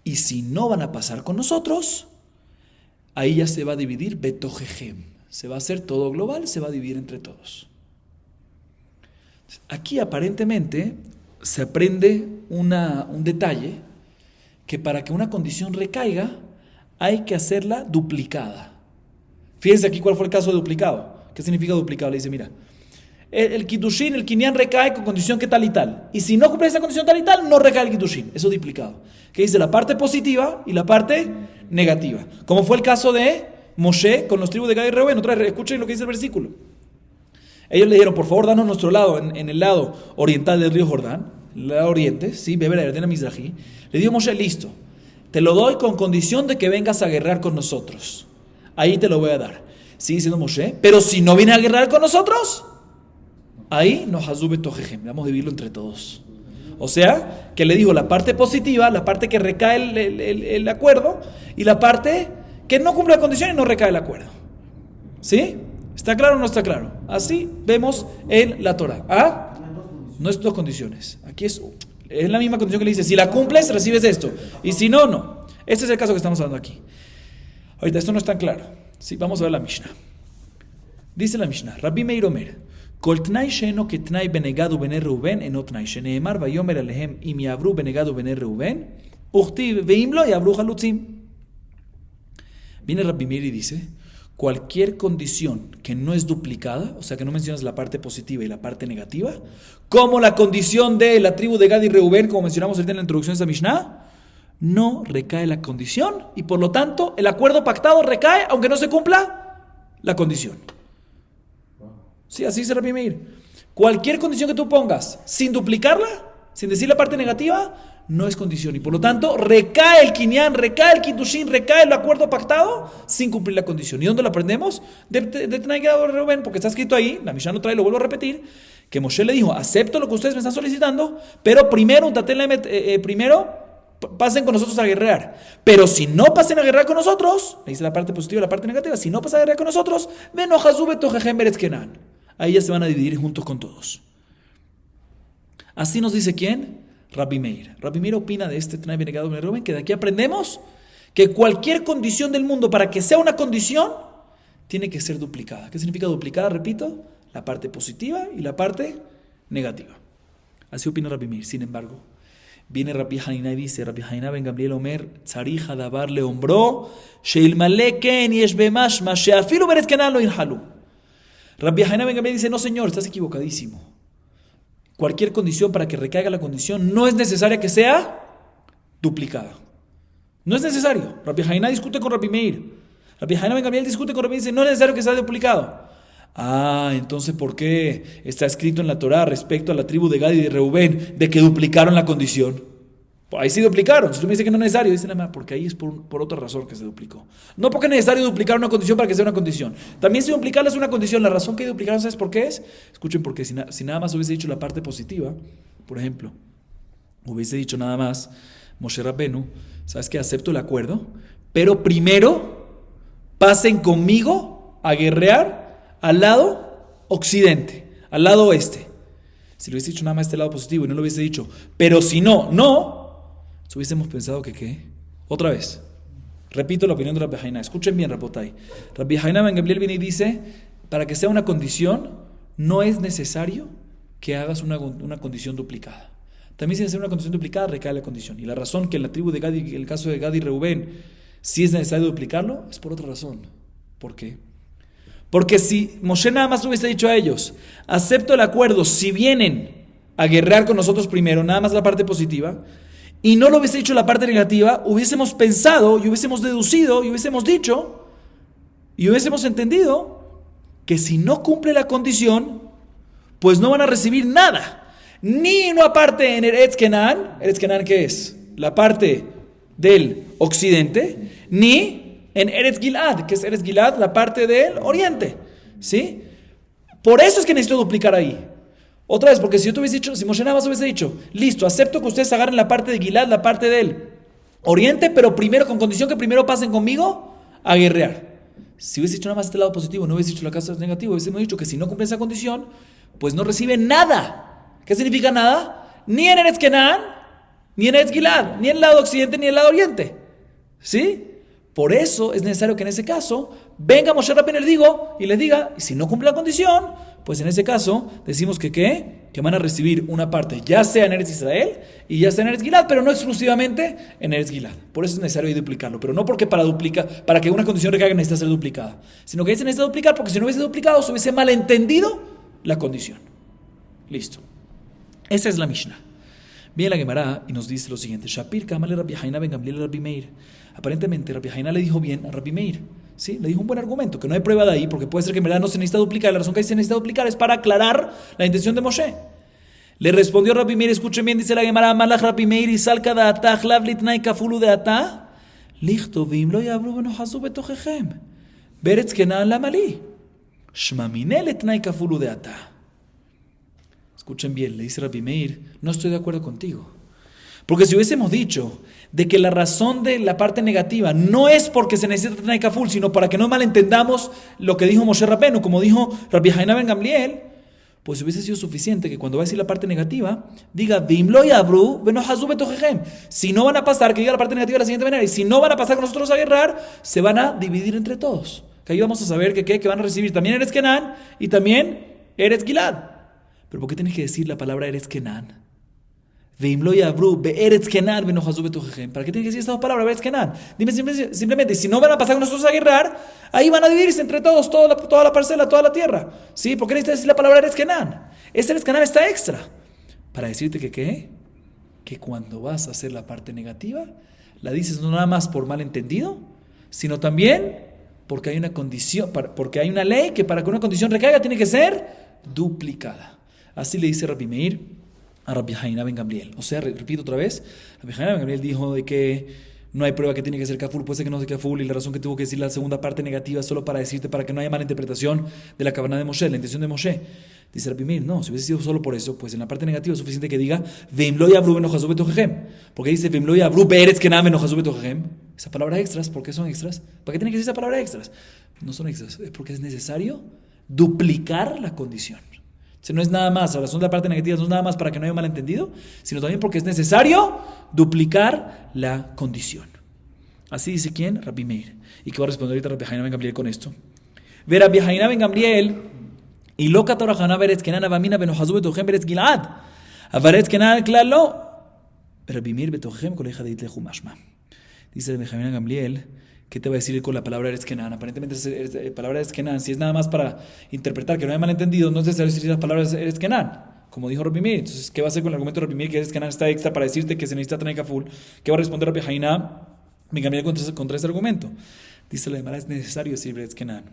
Y si no van a pasar con nosotros, ahí ya se va a dividir Betojejem. Se va a hacer todo global, se va a dividir entre todos. Aquí aparentemente se aprende un detalle, que para que una condición recaiga, hay que hacerla duplicada. Fíjense aquí cuál fue el caso de duplicado. ¿Qué significa duplicado? Le dice, mira, el Kiddushin, el Kinyan recae con condición que tal y tal. Y si no cumple esa condición tal y tal, no recae el Kiddushin. Eso es duplicado. Que dice la parte positiva y la parte negativa. Como fue el caso de Moshe con los tribus de Gad y Reubén. Otra vez, escuchen lo que dice el versículo. Ellos le dijeron, por favor, danos nuestro lado en el lado oriental del río Jordán, el lado oriente, ¿sí? Beber Yarden HaMizrahi. Le dijo Moshe, listo, te lo doy con condición de que vengas a guerrear con nosotros. Ahí te lo voy a dar. Sigue diciendo Moshe, pero si no vienes a guerrear con nosotros, ahí nos hazube tojejem, vamos a dividirlo entre todos. O sea, que le dijo la parte positiva, la parte que recae el acuerdo, y la parte que no cumple la condición y no recae el acuerdo. ¿Sí? ¿Está claro o no está claro? Así vemos en la Torah. ¿Ah? No es dos condiciones. Aquí es la misma condición que le dice, si la cumples, recibes esto. Y si no, no. Este es el caso que estamos hablando aquí. Ahorita esto no es tan claro. Sí, vamos a ver la Mishnah. Dice la Mishnah, Rabbi Meir Omer, Kol tnai sheno que tnai benegad ubene Reuben enot tnai sheneemar vayomer alehem im yavru benegad ubene Reuben uchtiv veim lo yavru halutzim. Viene Rabbi Meir y dice, cualquier condición que no es duplicada, o sea que no mencionas la parte positiva y la parte negativa, como la condición de la tribu de Gad y Reubén, como mencionamos ahorita en la introducción de esta Mishnah, no recae la condición y por lo tanto el acuerdo pactado recae aunque no se cumpla la condición. Sí, así dice Rabbi Meir. Cualquier condición que tú pongas sin duplicarla, sin decir la parte negativa, no es condición y por lo tanto recae el Kinyan, recae el Kiddushin, recae el acuerdo pactado sin cumplir la condición. ¿Y dónde lo aprendemos? De Tnai Gad y Reubén, porque está escrito ahí, la Mishnah lo trae, lo vuelvo a repetir, que Moshe le dijo, acepto lo que ustedes me están solicitando, pero primero pasen con nosotros a guerrear. Pero si no pasen a guerrear con nosotros, le dice la parte positiva y la parte negativa, si no pasan a guerrear con nosotros, ahí ya se van a dividir juntos con todos. Así nos dice ¿quién? Rabbi Meir. Rabbi Meir opina de este Tnai Benegad Ubene Reuben que de aquí aprendemos que cualquier condición del mundo, para que sea una condición, tiene que ser duplicada. ¿Qué significa duplicada? Repito, la parte positiva y la parte negativa. Así opina Rabbi Meir. Sin embargo, viene Rabbi Hanina y dice, Rabbi Hanina ben Gamliel Omer, tzarich hadavar leombro, sheilmale ken yesh bemash ma sheafilu beretz kenan lo inhalu. Rabbi Hanina ben Gamliel dice, no señor, estás equivocadísimo. Cualquier condición para que recaiga la condición no es necesaria que sea duplicada. No es necesario. Rabbi Hanina discute con Rabbi Meir. Rabbi Hanina ben Gamliel discute con Rabbi Meir y dice, no es necesario que sea duplicado. Ah, entonces ¿por qué está escrito en la Torah respecto a la tribu de Gad y de Reubén de que duplicaron la condición? Ahí sí duplicaron. Si tú me dices que no es necesario, dice nada más, porque ahí es por otra razón que se duplicó. No porque es necesario duplicar una condición para que sea una condición. También si duplicarla es una condición. La razón que duplicaron, ¿sabes por qué es? Escuchen, porque si nada más hubiese dicho la parte positiva, por ejemplo, hubiese dicho nada más, Moshe Rabbenu, ¿sabes qué? Acepto el acuerdo, pero primero pasen conmigo a guerrear al lado occidente, al lado oeste. Si lo hubiese dicho nada más este lado positivo y no lo hubiese dicho, pero si no, hubiésemos pensado que ¿qué? Otra vez. Repito la opinión de Rabbi Haina. Escuchen bien, Rabotai. Rabbi Haina Ben Gamliel viene y dice, para que sea una condición, no es necesario que hagas una condición duplicada. También si hacer una condición duplicada, recae la condición. Y la razón que en la tribu de Gad, y el caso de Gad y Reubén, si es necesario duplicarlo, es por otra razón. ¿Por qué? Porque si Moshe nada más le hubiese dicho a ellos, acepto el acuerdo si vienen a guerrear con nosotros primero, nada más la parte positiva, y no lo hubiese dicho la parte negativa, hubiésemos pensado, y hubiésemos deducido, y hubiésemos dicho, y hubiésemos entendido, que si no cumple la condición, pues no van a recibir nada. Ni una parte en Eretz Kenán, ¿qué es? La parte del occidente, ni en Eretz Gilad, que es Eretz Gilad, la parte del oriente, ¿sí? Por eso es que necesito duplicar ahí. Otra vez, porque si yo te hubiese dicho, si Moshe nada más hubiese dicho, listo, acepto que ustedes agarren la parte de Gilad, la parte del oriente, pero primero, con condición que primero pasen conmigo a guerrear. Si hubiese dicho nada más este lado positivo, no hubiese dicho la casa negativa, hubiésemos dicho que si no cumple esa condición, pues no reciben nada. ¿Qué significa nada? Ni en Eretz Kenán, ni en Eretz Gilad, ni en el lado occidente, ni en el lado oriente. ¿Sí? Por eso es necesario que en ese caso venga Moshe Rabbeinu y les diga, y si no cumple la condición, pues en ese caso decimos que ¿qué? Que van a recibir una parte, ya sea en Eretz Israel y ya sea en Eretz Gilad, pero no exclusivamente en Eretz Gilad. Por eso es necesario duplicarlo, pero no porque para que una condición recaiga necesita ser duplicada, sino que se necesita duplicar porque si no hubiese duplicado se hubiese malentendido la condición. Listo. Esa es la Mishnah. Viene la Gemara y nos dice lo siguiente: Shapir Kamale Rabbi Haina Ben Gamliel Rabbi Meir. Aparentemente Rabbi Haina le dijo bien a Rabbi Meir. ¿Sí? Le dijo un buen argumento, que no hay prueba de ahí, porque puede ser que en verdad no se necesita duplicar. La razón que se necesita duplicar es para aclarar la intención de Moshe. Le respondió Rabbi Meir, escuchen bien, dice la Gemara: Malach Rabbi Meir y salka da atah chlav litnai kafulu de atah lichtovim lo yabru benohazu betochechem beretz kenan lamali shmamine litnai kafulu de atah. Escuchen bien, le dice Rabbi Meir, no estoy de acuerdo contigo. Porque si hubiésemos dicho de que la razón de la parte negativa no es porque se necesita Tanai Kaful, sino para que no malentendamos lo que dijo Moshe Rabbeinu, como dijo Rabbi Haina Ben Gamliel, pues hubiese sido suficiente que cuando va a decir la parte negativa, diga, Vim lo yabru benohazu betochechem. Si no van a pasar, que diga la parte negativa de la siguiente manera, y si no van a pasar con nosotros a guerrar, se van a dividir entre todos. Que ahí vamos a saber que van a recibir también Eretz Kenán y también Eretz Gilad. ¿Pero por qué tienes que decir la palabra Eretz Kenán? Veimlo yabru be'eretz Kenán benohazu betochechem. ¿Para qué tienes que decir estas palabras Eretz Kenán? Dime simplemente, si no van a pasar con nosotros a guerrar, ahí van a dividirse entre todos, toda la parcela, toda la tierra. ¿Sí? ¿Por qué necesitas decir la palabra Eretz Kenán? Ese Eretz Kenán está extra. Para decirte que ¿qué? Que cuando vas a hacer la parte negativa, la dices no nada más por malentendido, sino también porque hay una condición, porque hay una ley que para que una condición recaiga tiene que ser duplicada. Así le dice Rabbi Meir a Rabbi Haina Ben Gamliel. O sea, repito otra vez, Rabbi Haina Ben Gamliel dijo de que no hay prueba que tiene que ser kaful, puede ser que no sea kaful, y la razón que tuvo que decir la segunda parte negativa es solo para decirte, para que no haya mala interpretación de la cabana de Moshe, la intención de Moshe. Dice Rabbi Meir, no, si hubiese sido solo por eso, pues en la parte negativa es suficiente que diga Veim lo yabru benohazu betochechem. Porque dice Veim lo yabru be'eretz kenán benohazu betochechem. Esas palabras extras, ¿por qué son extras? ¿Para qué tiene que decir esas palabras extras? No son extras, es porque es necesario duplicar la condición. No es nada más, la razón de la parte negativa no es nada más para que no haya malentendido, sino también porque es necesario duplicar la condición. Así dice ¿quién? Rabbi Meir. ¿Y qué va a responder ahorita Rabbi Haina Ben Gamliel con esto? Ve Rabbi Haina Ben Gamliel y lo katorajana beretz kenan avamina benohazu betochechem beretz gilad avaretz kenan klalo Rabbi Meir betochechem kol echad yitlechu mashma. Dice Rabbi Haina Ben Gamliel, ¿qué te va a decir con la palabra Eretz Kenán? Aparentemente la palabra Eretz Kenán, si es nada más para interpretar que no hay malentendido, no es necesario decir las palabras Eretz Kenán, como dijo Rabbi Meir. Entonces, ¿qué va a hacer con el argumento de Rabbi Meir que Eretz Kenán está extra para decirte que se necesita Tanai Kaful? ¿Qué va a responder Rabbi Haina Ben Gamliel contra ese argumento? Dice la Gemara, es necesario decir Eretz Kenán,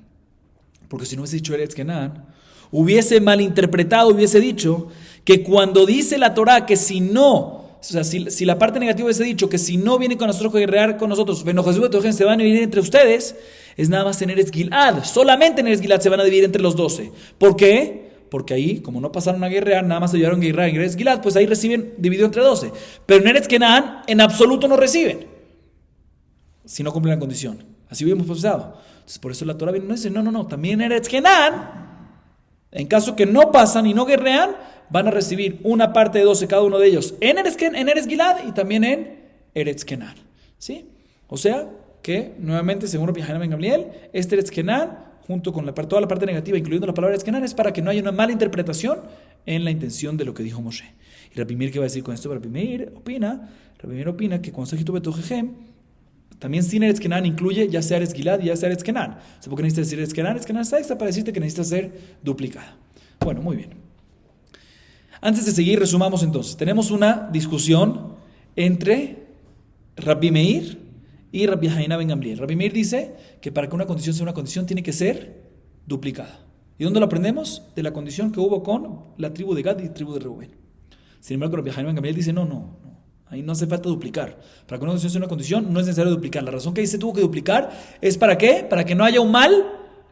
porque si no hubiese dicho Eretz Kenán, hubiese malinterpretado, hubiese dicho que cuando dice la Torah que si no, o sea, si la parte negativa hubiese dicho que si no vienen con nosotros a guerrear con nosotros, se van a dividir entre ustedes, es nada más en Eretz Gilad. Solamente en Eretz Gilad se van a dividir entre los 12. ¿Por qué? Porque ahí, como no pasaron a guerrear, nada más ayudaron a guerrear en Eretz Gilad, pues ahí reciben dividido entre 12. Pero en Eretz Kenán, en absoluto no reciben, si no cumplen la condición. Así habíamos pasado. Entonces, por eso la Torah viene y dice, no, también en Eretz Kenán, en caso que no pasan y no guerrean, van a recibir una parte de 12 cada uno de ellos en Eretz Gilad y también en Eretz Kenán. ¿Sí? O sea, que nuevamente, según Rabbi Haina ben Gamliel, este Eretz Kenán, junto con toda la parte negativa, incluyendo la palabra Eretz Kenán, es para que no haya una mala interpretación en la intención de lo que dijo Moshe. Y Rabbi Meir, ¿qué va a decir con esto? Rabbi Meir opina que cuando está escrito Betojejem, también sin Eretz Kenán incluye ya sea Eretz Gilad y ya sea Eretz Kenán. O sea, ¿por qué necesitas decir Eretz Kenán? Eretz Kenán está extra para decirte que necesita ser duplicada. Bueno, muy bien. Antes de seguir, resumamos entonces. Tenemos una discusión entre Rabbi Meir y Rabbi Haina ben Gamliel. Rabbi Meir dice que para que una condición sea una condición tiene que ser duplicada. ¿Y dónde lo aprendemos? De la condición que hubo con la tribu de Gad y la tribu de Reubén. Sin embargo, Rabbi Haina ben Gamliel dice no. Ahí no hace falta duplicar. Para que una condición sea una condición no es necesario duplicar. La razón que ahí se tuvo que duplicar es ¿para qué? Para que no haya un mal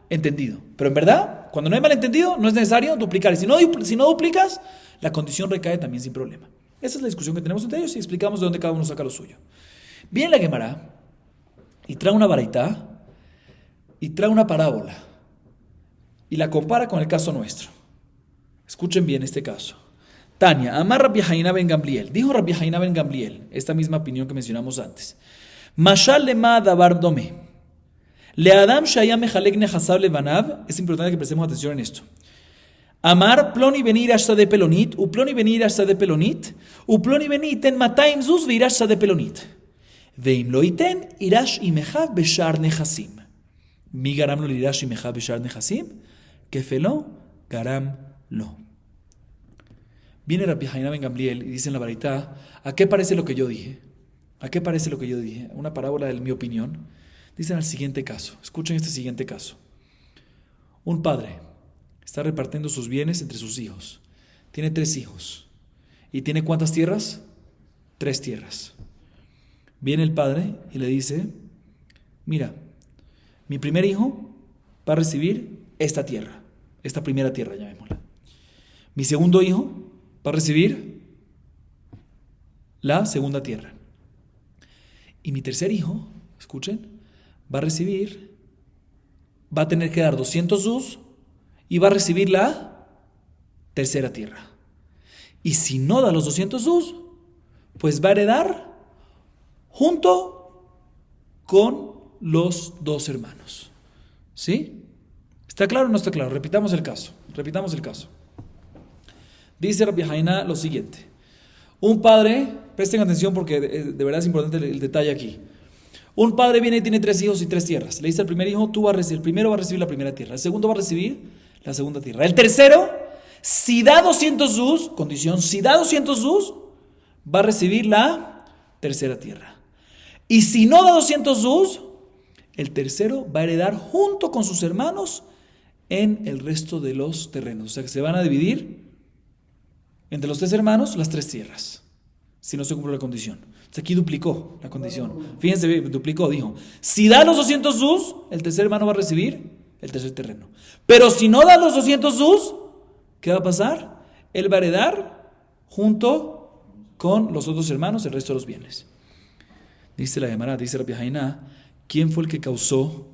entendido. Pero en verdad, cuando no hay mal entendido, no es necesario duplicar. Y si no duplicas, la condición recae también sin problema. Esa es la discusión que tenemos entre ellos y explicamos de dónde cada uno saca lo suyo. Viene la Gemara y trae una baraitá y trae una parábola y la compara con el caso nuestro. Escuchen bien este caso. Tania, Amar Rabbi Haina ben Gamliel. Dijo Rabbi Haina ben Gamliel, esta misma opinión que mencionamos antes. Mashal lema davar dome. Le Adam shaya mechalek nechasav levanav. Es importante que prestemos atención en esto. Amar ploni venir hasta de pelonit, u ploni venir hasta de pelonit, u ploni venit en mataim zuz veirash hasta de pelonit. Veim lo iten irash imechav beshar nechasim. Mi garam lo irash imechav beshar nechasim, kefelo garam lo. Viene Rabbi Haina ben Gamliel y dice en la baraitá, ¿a qué parece lo que yo dije? ¿A qué parece lo que yo dije? Una parábola de mi opinión. Dicen el siguiente caso. Escuchen este siguiente caso. Un padre está repartiendo sus bienes entre sus hijos. Tiene 3 hijos. ¿Y tiene cuántas tierras? 3 tierras. Viene el padre y le dice, mira, mi primer hijo va a recibir esta tierra, esta primera tierra, llamémosla. Mi segundo hijo va a recibir la segunda tierra. Y mi tercer hijo, escuchen, va a tener que dar 200 zuz y va a recibir la tercera tierra. Y si no da los 200 zuz, pues va a heredar junto con los 2 hermanos. ¿Sí? ¿Está claro o no está claro? Repitamos el caso. Dice Rabbi Haina lo siguiente. Un padre, presten atención porque de verdad es importante el detalle aquí. Un padre viene y tiene 3 hijos y 3 tierras. Le dice al primer hijo, el primero va a recibir la primera tierra. El segundo va a recibir la segunda tierra. El tercero, si da 200 zuz, condición, si da 200 zuz, va a recibir la tercera tierra. Y si no da 200 zuz, el tercero va a heredar junto con sus hermanos en el resto de los terrenos. O sea que se van a dividir entre los 3 hermanos las 3 tierras, si no se cumple la condición. Entonces aquí duplicó la condición. Fíjense, duplicó, dijo, si da los 200 zuz, el tercer hermano va a recibir el tercer terreno. Pero si no da los 200 zuz, ¿qué va a pasar? Él va a heredar junto con los otros hermanos el resto de los bienes. Dice la Gemara, dice Rabbi Haina, ¿quién fue el que causó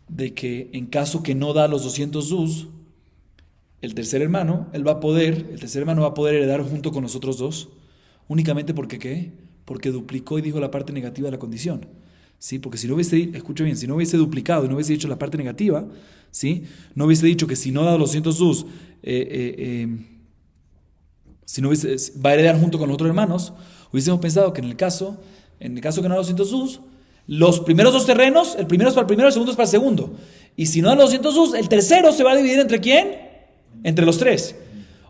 de que en caso que no da los 200 zuz, el tercer hermano va a poder heredar junto con los otros 2, únicamente porque ¿qué? Porque duplicó y dijo la parte negativa de la condición, ¿sí? Porque si no hubiese, escuche bien, si no hubiese duplicado y no hubiese dicho la parte negativa, ¿sí? No hubiese dicho que si no da los 200 sus, si no hubiese, va a heredar junto con los otros hermanos, hubiésemos pensado que en el caso que no da los 200 sus, los primeros 2 terrenos, el primero es para el primero, el segundo es para el segundo. Y si no da los 200 sus, el tercero se va a dividir ¿entre quién? Entre los 3.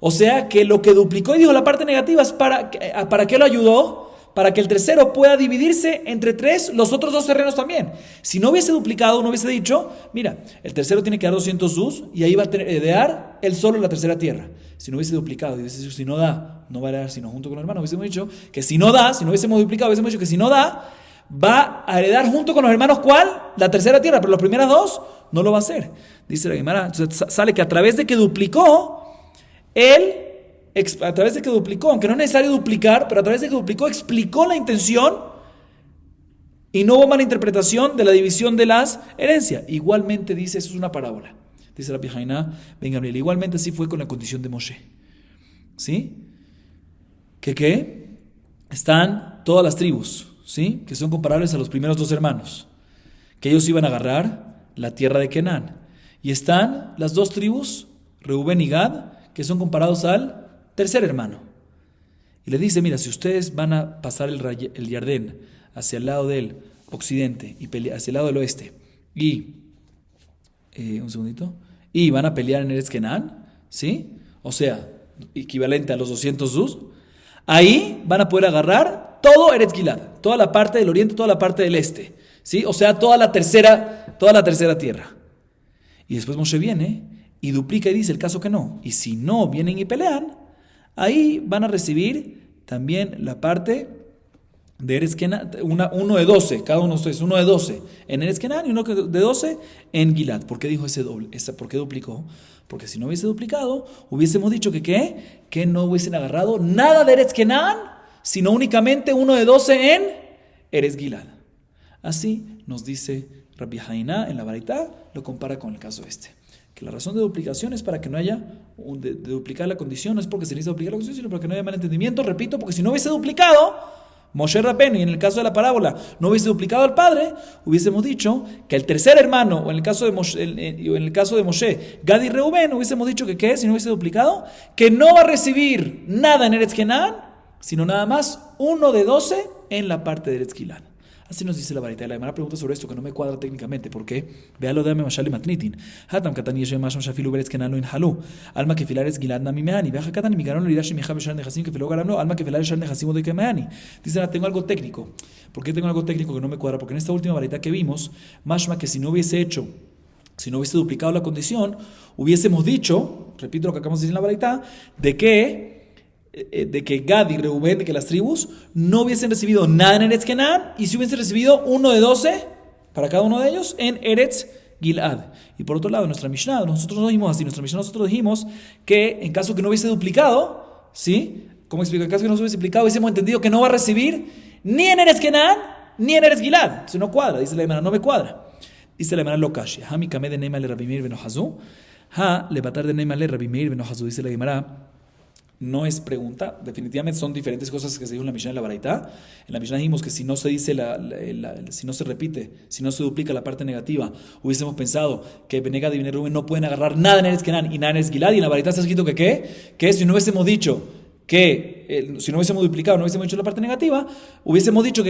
O sea que lo que duplicó y dijo la parte negativa es ¿para qué lo ayudó? Para que el tercero pueda dividirse entre 3 los otros 2 terrenos también. Si no hubiese duplicado, no hubiese dicho, mira, el tercero tiene que dar 200 sus y ahí va a heredar él solo la tercera tierra. Si no hubiese duplicado, y hubiese dicho, si no da, no va a heredar sino junto con el hermano, hubiésemos dicho que si no da, si no hubiésemos duplicado, hubiésemos dicho que si no da, va a heredar junto con los hermanos ¿cuál? La tercera tierra, pero las primeras 2 no lo va a hacer. Dice la Gemara, entonces sale que a través de que duplicó, él, a través de que duplicó, aunque no es necesario duplicar, pero a través de que duplicó, explicó la intención y no hubo mala interpretación de la división de las herencias. Igualmente dice, eso es una parábola. Dice Rabbi Hainá ben Gamliel, igualmente así fue con la condición de Moshe. ¿Sí? ¿Qué? Están todas las tribus, ¿sí? Que son comparables a los primeros dos hermanos, que ellos iban a agarrar la tierra de Canaán. Y están las dos tribus, Reubén y Gad, que son comparados al tercer hermano. Y le dice, mira, si ustedes van a pasar el Yardén hacia el lado del occidente y hacia el lado del oeste, y y van a pelear en Eretz Canaán, ¿sí? O sea, equivalente a los 200 zuz, ahí van a poder agarrar todo Eretz Gilad, toda la parte del oriente, toda la parte del este, ¿sí? O sea, toda la tercera tierra. Y después Moshe viene y duplica y dice el caso que no. Y si no vienen y pelean, ahí van a recibir también la parte de Eretz Kenán, uno de 12, cada uno de ustedes, uno de 12 en Eretz Kenán y uno de 12 en Gilad. ¿Por qué dijo ese doble? ¿Por qué duplicó? Porque si no hubiese duplicado, hubiésemos dicho que no hubiesen agarrado nada de Eretz Kenán, sino únicamente uno de 12 en Eretz Gilad. Así nos dice Rabbi Hainá en la Baraitá, lo compara con el caso este. Que la razón de duplicación es para que no haya, de duplicar la condición, no es porque se necesita duplicar la condición, sino para que no haya malentendimiento, repito, porque si no hubiese duplicado, Moshe Rabbeinu, y en el caso de la parábola, no hubiese duplicado al padre, hubiésemos dicho que el tercer hermano, o en el caso de Moshe, Gad y Reubén, hubiésemos dicho que ¿qué? Si no hubiese duplicado, que no va a recibir nada en Eretz Kenán, sino nada más uno de 12 en la parte de Eretz Gilad. Así nos dice la Baraitá. La Gemara pregunta sobre esto que no me cuadra técnicamente. ¿Por qué? Véalo de Mashal Matnitin. Hatam Katani Yeshem Masham Shafilu Beretz Kenán lo inhalú. Alma que filares Gilad Nami Meani. Veja Katani Migaron lo irashi Mihab Shal Nehasim que filó Garamlo. Alma que filares Shal Nehasim de Kemeani. Dice, tengo algo técnico. ¿Por qué tengo algo técnico que no me cuadra? Porque en esta última Baraitá que vimos, Mashma que si no hubiese duplicado la condición, hubiésemos dicho, repito lo que acabamos de decir en la Baraitá, de que Gad y Reubén, de que las tribus no hubiesen recibido nada en Eretz Kenán y si hubiesen recibido uno de 12 para cada uno de ellos en Eretz Gilad. Y por otro lado, nuestra Mishnah, nosotros no dijimos así, nosotros dijimos que en caso que no hubiese duplicado, ¿sí? ¿Cómo explico? En caso que no hubiese duplicado, hubiésemos entendido que no va a recibir ni en Eretz Kenán ni en Eretz Gilad. Eso no cuadra, dice la Gemara, no me cuadra. Dice la Gemara Lokashi, ha mi kameh de Neima le Rabbi Meir ben Ohazu, ha le batar de Neima le Rabbi Meir ben Ohazu, dice la Gemara. No es pregunta, definitivamente son diferentes cosas que se dijo en la Mishnah y en la Baraitá. En la Mishnah dijimos que si no se dice si no se repite, si no se duplica la parte negativa, hubiésemos pensado que Benegad y Benerubén no pueden agarrar nada en Eretz Kenán y nada en Eretz Gilad, y en la Baraitá está escrito que si no hubiésemos dicho si no hubiésemos duplicado, no hubiésemos dicho la parte negativa, hubiésemos dicho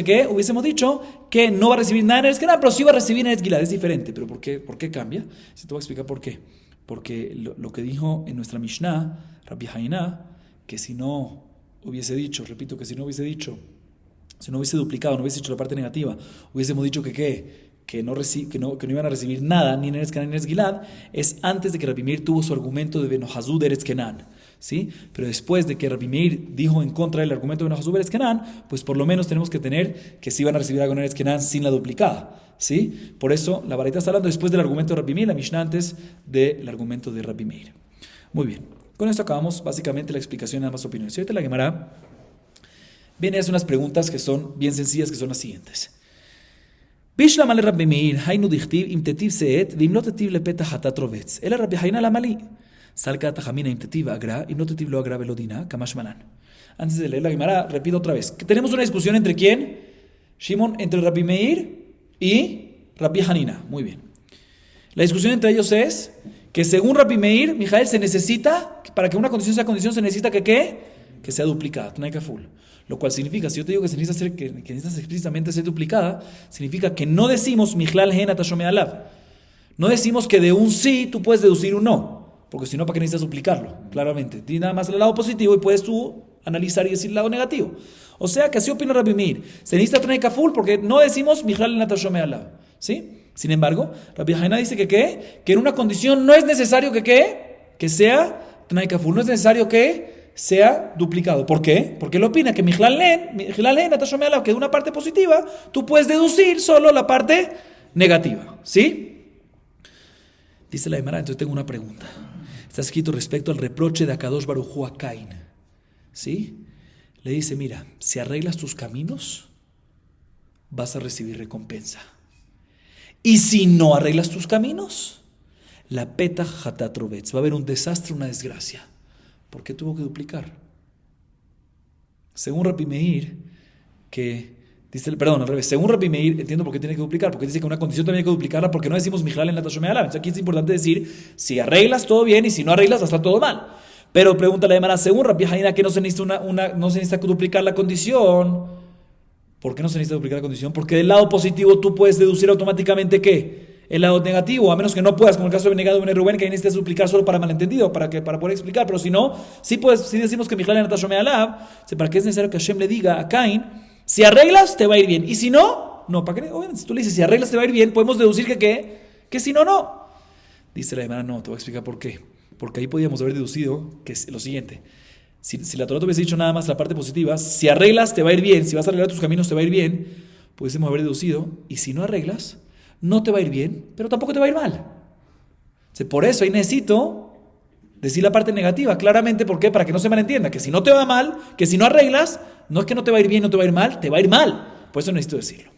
que no va a recibir nada en Eretz Kenán, pero sí va a recibir en Eretz Gilad. Es diferente, pero ¿por qué cambia? Se te voy a explicar por qué. Porque lo que dijo en nuestra Mishnah, Rabbi Hainá, que si no hubiese dicho, repito, si no hubiese duplicado, no hubiese dicho la parte negativa, hubiésemos dicho que no iban a recibir nada ni en Eretz Kenán ni en Eretz Gilad, es antes de que Rabbi Meir tuvo su argumento de Benohazú de Eretz Kenán, ¿sí? Pero después de que Rabbi Meir dijo en contra del argumento de Benohazú de Eretz Kenán, pues por lo menos tenemos que tener que sí iban a recibir algo en Eretz Kenán sin la duplicada, ¿sí? Por eso la Baraitá está hablando después del argumento de Rabbi Meir, la Mishnah antes del argumento de Rabbi Meir. Muy bien. Con esto acabamos básicamente la explicación de ambas opiniones. Y ahorita la Gemara viene a hacer unas preguntas que son bien sencillas, que son las siguientes. Bishlam ale Rabbi Meir, hainu dichtiv, im tetiv seet, vim lo tetiv lepeta hatat rovetz. Ela Rabbi Haina la mali. Salka tajamina im tetiv agra, im lo tetiv lo agra velodina, kamash manan. Antes de leer la Gemara, repito otra vez. Tenemos una discusión entre quién? Shimon, entre Rabbi Meir y Rabbi Hanina. Muy bien. La discusión entre ellos es que según Rabbi Meir, Mijael, se necesita, para que una condición sea condición, se necesita que sea duplicada, Tnai Kaful. Lo cual significa, si yo te digo que se necesita que necesita explícitamente ser duplicada, significa que no decimos Mijlal Hen Atashome Alav. No decimos que de un sí tú puedes deducir un no, porque si no, ¿para qué necesitas duplicarlo? Claramente. Di nada más el lado positivo y puedes tú analizar y decir el lado negativo. O sea que así opina Rabbi Meir. Se necesita Tnai Kaful porque no decimos Mijlal Hen Atashome Alav. ¿Sí? Sin embargo, Rabbi Hainá dice que en una condición no es necesario que sea Tnai Kaful, no es necesario que sea duplicado. ¿Por qué? Porque él opina que Mijlal Len, Atashome Alav, que de una parte positiva, tú puedes deducir solo la parte negativa. ¿Sí? Dice la Gemara, entonces tengo una pregunta. Está escrito respecto al reproche de Akadosh Baruj Hu a Caín. ¿Sí? Le dice, mira, si arreglas tus caminos, vas a recibir recompensa. Y si no arreglas tus caminos, la petach hatat rovetz, va a haber un desastre, una desgracia. ¿Por qué tuvo que duplicar? Según Rabbi Meir, al revés, según Rabbi Meir, entiendo por qué tiene que duplicar, porque dice que una condición también hay que duplicarla, porque no decimos mijlal en la Tashomei Alav. Entonces aquí es importante decir, si arreglas todo bien y si no arreglas, va a estar todo mal. Pero pregunta la demanda, según Rabbi Haina, que no se necesita duplicar la condición. ¿Por qué no se necesita duplicar la condición? Porque del lado positivo tú puedes deducir automáticamente ¿qué? El lado negativo, a menos que no puedas, como el caso de Benegado Ben Rubén, que ahí necesitas duplicar solo para malentendido, para poder explicar. Pero si no, sí decimos que mijlal en la Tashomei Alav, ¿para qué es necesario que Hashem le diga a Caín, si arreglas te va a ir bien? Y si no, no, ¿para qué? Obviamente, si tú le dices, si arreglas te va a ir bien, podemos deducir que si no, no. Dice la hermana, no, te voy a explicar por qué. Porque ahí podíamos haber deducido que es lo siguiente. Si la Torah te hubiese dicho nada más la parte positiva, si arreglas te va a ir bien, si vas a arreglar tus caminos te va a ir bien, pudiésemos haber deducido, y si no arreglas, no te va a ir bien, pero tampoco te va a ir mal. Por eso ahí necesito decir la parte negativa, claramente, ¿por qué? Para que no se malentienda, que si no te va mal, que si no arreglas, no es que no te va a ir bien, no te va a ir mal, te va a ir mal. Por eso necesito decirlo.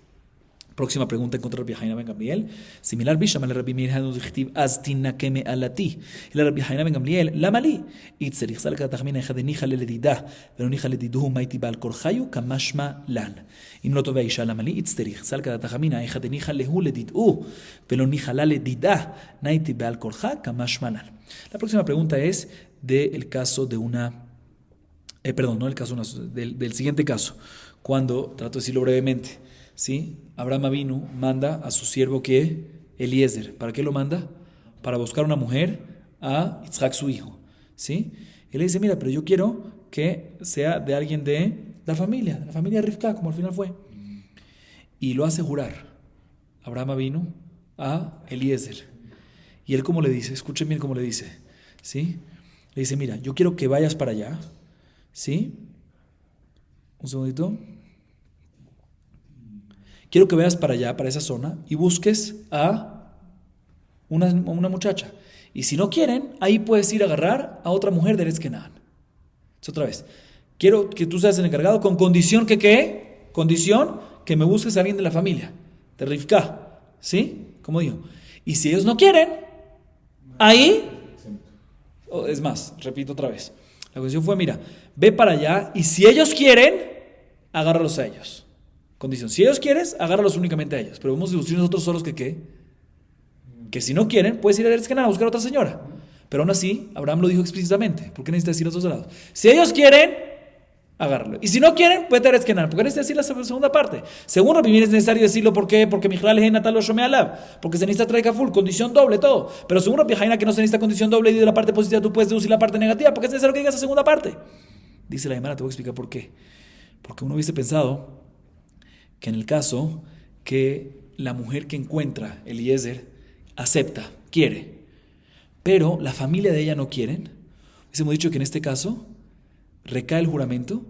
Próxima pregunta en contra de Rabbi Haina ben Gamliel. Similar Bisham al Rabbi Meir Hanu Dichtiv Aztina Keme Alati. El Rabbi Haina ben Gamliel Lamali. Itzerich Salka Tachmina Echadenicha Leledida. Velonicha Lediduhu Maiti Bal Korchayu Kamashma Lan. Im lo tove Isha Lamali. Itzerich Salka Tachmina Echadenicha Lehu Ledidu. Velonicha Ledida. Naiti Bal Korcha Kamashma Lan. La próxima pregunta es del caso de una. No del caso, del siguiente caso. Cuando, trato de decirlo brevemente, ¿sí? Abraham Avinu manda a su siervo que Eliezer. ¿Para qué lo manda? Para buscar una mujer a Yitzhak, su hijo. ¿Sí? Él le dice, mira, pero yo quiero que sea de alguien de la familia de Rivka, como al final fue. Y lo hace jurar Abraham Avinu a Eliezer. Y él, ¿cómo le dice? Escuchen bien cómo le dice. ¿Sí? Le dice, mira, yo quiero que vayas para allá. ¿Sí? Un segundito. Quiero que vayas para allá, para esa zona, y busques a una muchacha. Y si no quieren, ahí puedes ir a agarrar a otra mujer de Eretz Kenan. Otra vez. Quiero que tú seas el encargado con condición que ¿qué? Condición que me busques a alguien de la familia, de Rivka. ¿Sí? Como digo. Y si ellos no quieren, ahí... es más, repito otra vez. La condición fue, mira, ve para allá y si ellos quieren, agárralos a ellos. Condición, si ellos quieren, agárralos únicamente a ellos. Pero vamos a deducir nosotros solos que ¿qué? Que si no quieren, puedes ir a Eretz Kenan a buscar a otra señora. Pero aún así, Abraham lo dijo explícitamente. ¿Por qué necesitas decir los dos lados? Si ellos quieren, agárralo. Y si no quieren, puede a Eretz Kenan. ¿Por qué necesitas decir la segunda parte? Según Rabbi Meir es necesario decirlo, ¿por qué? Porque Mijlal es Natal Shomei Alav. Porque se necesita traer full, condición doble, todo. Pero según Rabbi Haina que no se necesita condición doble y de la parte positiva tú puedes deducir la parte negativa. ¿Por qué es necesario que digas esa segunda parte? Dice la Gemara, te voy a explicar por qué. Porque uno hubiese pensado que en el caso que la mujer que encuentra Eliezer acepta, quiere, pero la familia de ella no quieren, hemos dicho que en este caso recae el juramento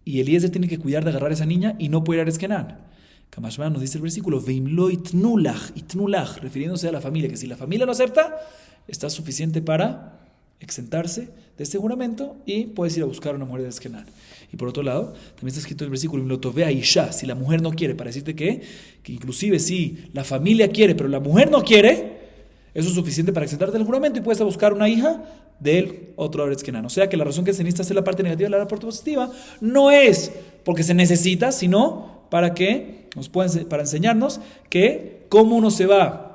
y Eliezer tiene que cuidar de agarrar a esa niña y no puede ir a Eretz Kenan. Kamashman nos dice el versículo, Veimlo itnulach, refiriéndose a la familia, que si la familia no acepta, está suficiente para exentarse de este juramento y puedes ir a buscar a una mujer de Eskenán. Y por otro lado, también está escrito en el versículo, si la mujer no quiere, para decirte que inclusive si la familia quiere, pero la mujer no quiere, eso es suficiente para exentarte del juramento y puedes ir a buscar una hija del otro Eskenán. O sea que la razón que se necesita hacer la parte negativa de la parte positiva no es porque se necesita, sino para que para enseñarnos que cómo uno se va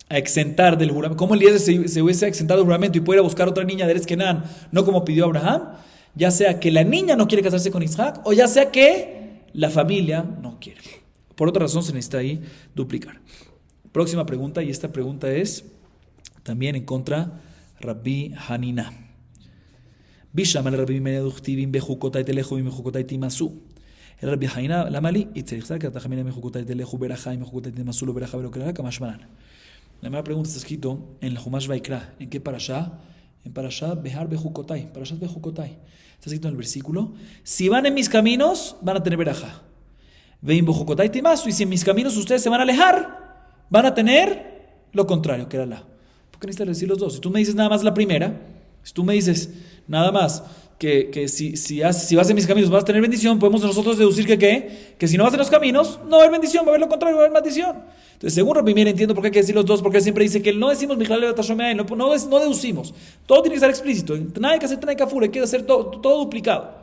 a exentar del juramento, cómo Eliezer se hubiese exentado del juramento y puede ir a buscar otra niña de Eretz Kenan, no como pidió Abraham, ya sea que la niña no quiere casarse con Isaac o ya sea que la familia no quiere. Por otra razón se necesita ahí duplicar. Próxima pregunta, y esta pregunta es también en contra Rabbi Hanina. Bishamal Rabbi Meneduchtivim bejukotay telejo y mejukotay timasu. El Rabbi Hanina la mali y tzerich que también mejukotay telejo beraja y mejukotay timasu lo beraja lo que era kamashmanan. La primera pregunta está escrito en el Humash Vaikra. ¿En qué parashá? En parashá Behar Bejukotai. Parashá Bejukotai. Está escrito en el versículo: si van en mis caminos, van a tener verajá. Vein Bejukotai timasu. Y si en mis caminos ustedes se van a alejar, van a tener lo contrario, que era la. ¿Por qué necesitas decir los dos? Si tú me dices nada más la primera, si tú me dices nada más que si vas en mis caminos vas a tener bendición, podemos nosotros deducir que si no vas en los caminos, no va a haber bendición, va a haber lo contrario, va a haber maldición. Entonces, según Rabbi Meir, entiendo por qué hay que decir los dos, porque él siempre dice que no decimos Mijlal Levat Hashomea, no deducimos. Todo tiene que estar explícito. Nada hay que hacer Tanai Kafur, hay que hacer todo duplicado.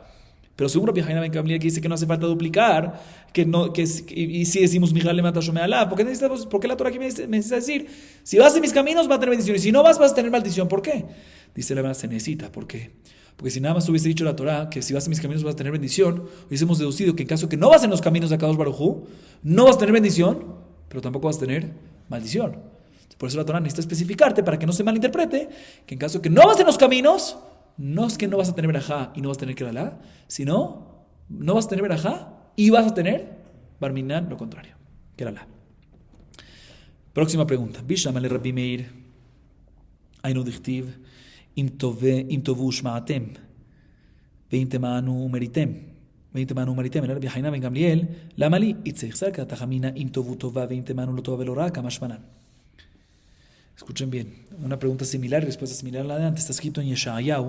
Pero según Rabbi Haina Ben Gamliel, que dice que no hace falta duplicar, y si decimos Mijlal Levat Hashomea, ¿por qué la Torah aquí me necesita decir? Si vas en mis caminos, vas a tener bendición, y si no vas a tener maldición? ¿Por qué? Dice la verdad, se necesita. ¿Por qué? Porque si nada más hubiese dicho la Torah que si vas en mis caminos vas a tener bendición, hubiésemos deducido que en caso que no vas en los caminos de Akadosh Baruj Hu, no vas a tener bendición, pero tampoco vas a tener maldición. Por eso la Torah necesita especificarte para que no se malinterprete que en caso que no vas en los caminos, no es que no vas a tener verajá y no vas a tener keralá, sino no vas a tener verajá y vas a tener barminan, lo contrario, keralá. Próxima pregunta. Bishamale Rabbi Meir, Ainu Dichtiv, Im tovu shma'atem, ve'im tema'anu meritem, el Rabbi Haina Ben Gamliel, Lamali, itzech sarka tajamina im tovu tova, ve'im tema'anu lo tova velorá, kamashmanan. Escuchen bien, una pregunta similar y respuesta similar a la de antes. Está escrito en Yeshaya,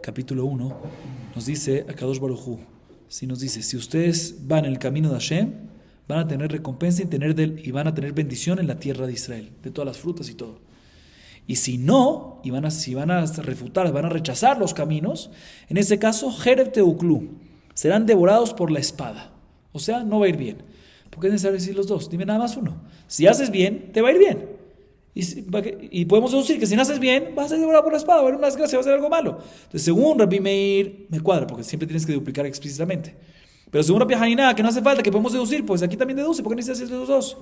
capítulo 1, nos dice Akadosh Baruj Hu, nos dice, si ustedes van en el camino de Hashem, van a tener recompensa y van a tener bendición en la tierra de Israel, de todas las frutas y todo. Y si no, si van a refutar, van a rechazar los caminos, en ese caso, Jereb Teuklu, serán devorados por la espada. O sea, no va a ir bien. ¿Por qué es necesario decir los dos? Dime nada más uno. Si haces bien, te va a ir bien. Y podemos deducir que si no haces bien, vas a ser devorado por la espada, va a haber una desgracia, va a ser algo malo. Entonces, según Rabbi Meir, me cuadra, porque siempre tienes que duplicar explícitamente. Pero según Rabbi Haina, que no hace falta, que podemos deducir, pues aquí también deduce. ¿Por qué necesitas decir los dos?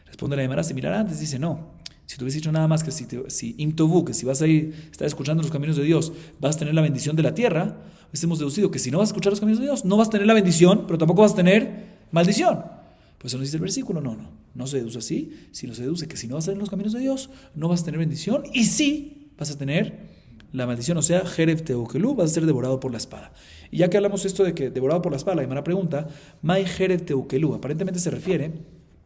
Responde la Gemara similar antes, dice no. Si tú hubieses dicho nada más que si Im Tovu, que si vas a estar escuchando los caminos de Dios, vas a tener la bendición de la tierra, hemos deducido que si no vas a escuchar los caminos de Dios, no vas a tener la bendición, pero tampoco vas a tener maldición. Pues eso nos dice el versículo, no se deduce así, sino se deduce que si no vas a estar en los caminos de Dios, no vas a tener bendición, y sí vas a tener la maldición, o sea, Jereb Teukelu, vas a ser devorado por la espada. Y ya que hablamos esto de que devorado por la espada, la Gemara pregunta, Mai Jereb Teukelu, aparentemente se refiere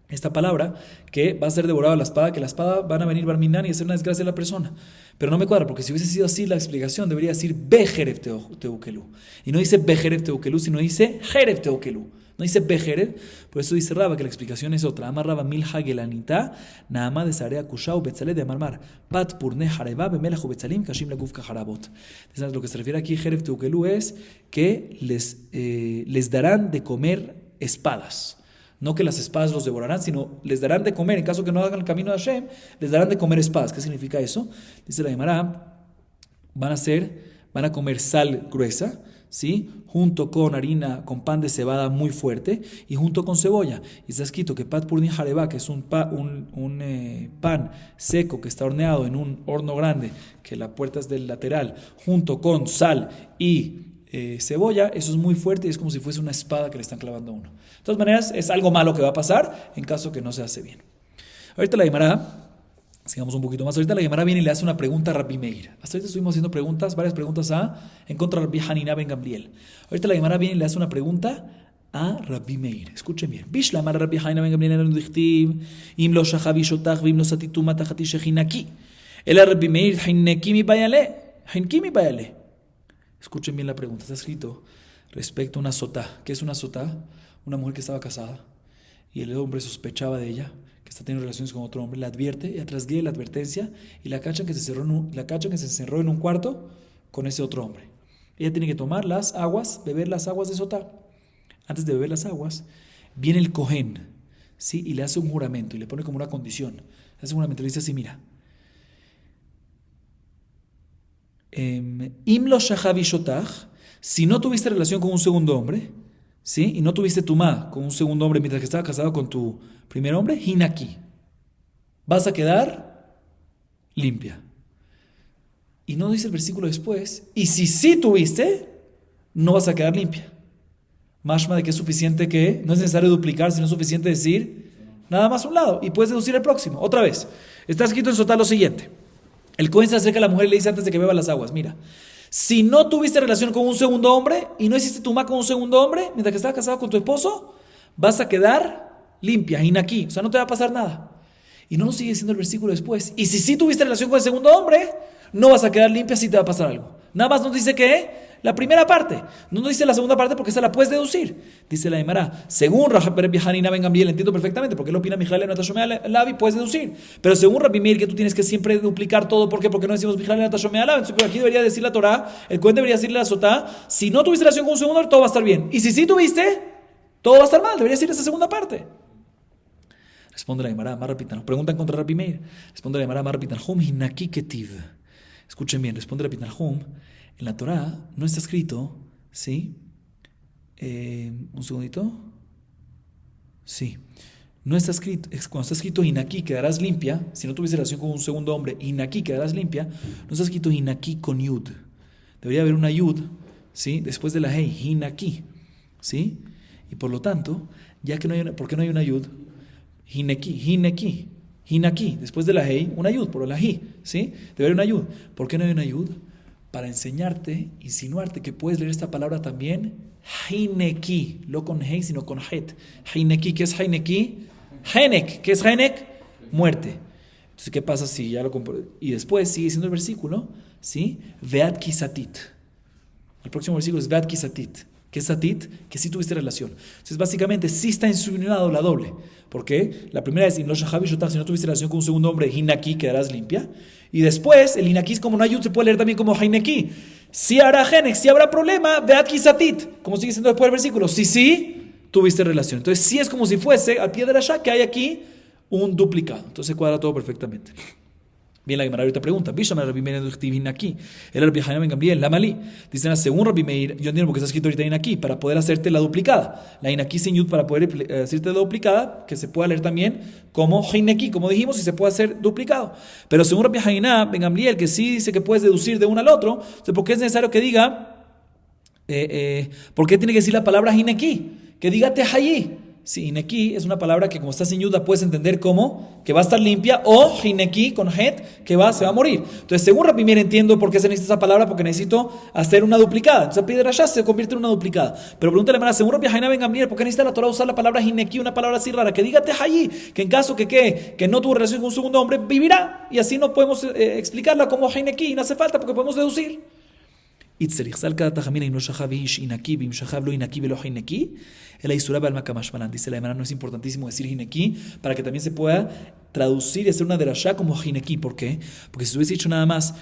esta palabra, que va a ser devorado a la espada, que la espada van a venir Barminan y hacer una desgracia a la persona. Pero no me cuadra, porque si hubiese sido así la explicación, debería decir Bejereb Teukelu. Y no dice Bejereb Teukelu, sino dice Jereb Teukelu. No dice Bejereb, por eso dice Raba que la explicación es otra. Amar Raba Milha Gelanita, Naama de Sarea Kushau Betzale de Amarmar, Pat Purne Jareba, Bemelaju Betzalim, Kashim Leguf Kajarabot. Lo que se refiere aquí, Jereb Teukelu, es que les darán de comer espadas. No que las espadas los devorarán, sino les darán de comer. En caso que no hagan el camino de Hashem, les darán de comer espadas. ¿Qué significa eso? Dice la Gemara, van a comer sal gruesa, ¿sí? Junto con harina, con pan de cebada muy fuerte y junto con cebolla. Y está escrito que Pat Purni Jareba, que es un pan seco que está horneado en un horno grande, que la puerta es del lateral, junto con sal y cebolla, eso es muy fuerte y es como si fuese una espada que le están clavando a uno. De todas maneras, es algo malo que va a pasar en caso que no se hace bien. Ahorita la Gemara, sigamos un poquito más, ahorita la Gemara viene y le hace una pregunta a Rabbi Meir. Hasta ahorita estuvimos haciendo varias preguntas en contra de Rabbi Hanina Ben Gamliel. Ahorita la Gemara viene y le hace una pregunta a Rabbi Meir. Escuchen bien. Bishlamar Rabbi Hanina Ben Gamliel en el dichtiv, im lo shachavi shotach, vim lo satituma tachati shechinaki. El Rabbi Meir, hinneki mi bayale. Escuchen bien la pregunta, está escrito respecto a una sotá. ¿Qué es una sotá? Una mujer que estaba casada y el hombre sospechaba de ella, que está teniendo relaciones con otro hombre, la advierte, ella trasguía la advertencia y la cachan que se encerró en un cuarto con ese otro hombre. Ella tiene que tomar las aguas, beber las aguas de sotá. Antes de beber las aguas, viene el Cohen, ¿sí? Y le hace un juramento y le pone como una condición. Le hace un juramento y le dice así, mira, Imlo shahavi shotach, si no tuviste relación con un segundo hombre, ¿sí? Y no tuviste tumá con un segundo hombre mientras que estaba casado con tu primer hombre, hinaki, vas a quedar limpia. Y no dice el versículo después, y si sí tuviste, no vas a quedar limpia. Mashma de que es suficiente que, no es necesario duplicar, sino es suficiente decir nada más un lado, y puedes deducir el próximo. Otra vez, está escrito en Sotá lo siguiente. El Cohen se acerca a la mujer y le dice antes de que beba las aguas, mira, si no tuviste relación con un segundo hombre y no hiciste tumá con un segundo hombre, mientras que estabas casado con tu esposo, vas a quedar limpia, inaki, o sea, no te va a pasar nada. Y no nos sigue diciendo el versículo después. Y si sí tuviste relación con el segundo hombre, no vas a quedar limpia si te va a pasar algo. Nada más nos dice que la primera parte. No nos dice la segunda parte porque esa la puedes deducir. Dice la Gemara, según Rabbi Hanina ben Gamliel, entiendo perfectamente porque él opina Mijael en Atashomea Lavi, puedes deducir. Pero según Rabbi Meir, que tú tienes que siempre duplicar todo. ¿Por qué? Porque no decimos Mijael en Atashomea Lavi. Entonces aquí debería decir la Torah, el Cohen debería decirle a la Sotá, si no tuviste relación con un segundo hombre, todo va a estar bien. Y si sí tuviste, todo va a estar mal. Debería decir esa segunda parte. Responde la Gemara, Mar Rapitan. Preguntan contra Rabbi Meir. Responde la Gemara, Mar Rapitan. Hum hinaki ketiv. Escuchen bien, responde Rapitan. Hum. En la Torah no está escrito, ¿sí? Un segundito. Sí. No está escrito, cuando está escrito hinaki quedarás limpia, si no tuviese relación con un segundo hombre, hinaki quedarás limpia, no está escrito hinaki con yud. Debería haber una yud, ¿sí? Después de la hey, hinaki, ¿sí? Y por lo tanto, ya que no hay una, ¿por qué no hay una yud? Hinaki, después de la hey, una yud, por la hi, ¿sí? Debe haber una yud. ¿Por qué no hay una yud? Para enseñarte, insinuarte que puedes leer esta palabra también, hineki, no con hey, sino con het. Hineki, ¿qué es hineki? Henek, ¿qué es henek? Muerte. Entonces, ¿qué pasa si ya lo compro? Y después sigue siendo el versículo, ¿sí? Veat kisatit. El próximo versículo es Veat kisatit. ¿Qué es satit? Que sí tuviste relación. Entonces, básicamente, sí está insinuado la doble. ¿Por qué? La primera es, si no tuviste relación con un segundo hombre, hinaki, quedarás limpia. Y después, el hinaki es como una yud, se puede leer también como hineki. Si hará henek, si habrá problema, Veat kisatit. Como sigue siendo después del versículo. Sí, tuviste relación. Entonces, sí es como si fuese, al pie de la shah, que hay aquí un duplicado. Entonces, se cuadra todo perfectamente. Bien, la Gemara ahorita pregunta, el Rabbi Hanina ben Gamliel, la Malí. Dicen, según Rabbi Meir, yo entiendo porque está escrito ahorita Inaki, para poder hacerte la duplicada. La Inaki sin yud para poder hacerte la duplicada, que se pueda leer también como Hineki, como dijimos, y se puede hacer duplicado. Pero según Rabbi Hanina ben Gamliel, que sí dice que puedes deducir de uno al otro, entonces, ¿por qué es necesario que diga, por qué tiene que decir la palabra Hineki? Que diga Tehayi. Sí, hineki es una palabra que como está sin yuda puedes entender como que va a estar limpia, o hineki con het que se va a morir. Entonces, según Rabbi Meir, entiendo por qué se necesita esa palabra, porque necesito hacer una duplicada. Entonces, a Piedra se convierte en una duplicada. Pero pregúntale, hermana, según Rabbi Hanina ben Gamliel, ¿por qué necesita la Torah usar la palabra hineki, una palabra así rara? Que diga tehayi, que en caso que no tuvo relación con un segundo hombre, vivirá. Y así no podemos explicarla como hineki, y no hace falta porque podemos deducir. Dice la Gemara, no es importantísimo decir hineki para que también se pueda traducir y hacer una derashá como hineki. ¿Por qué? Porque si se hubiese dicho nada más,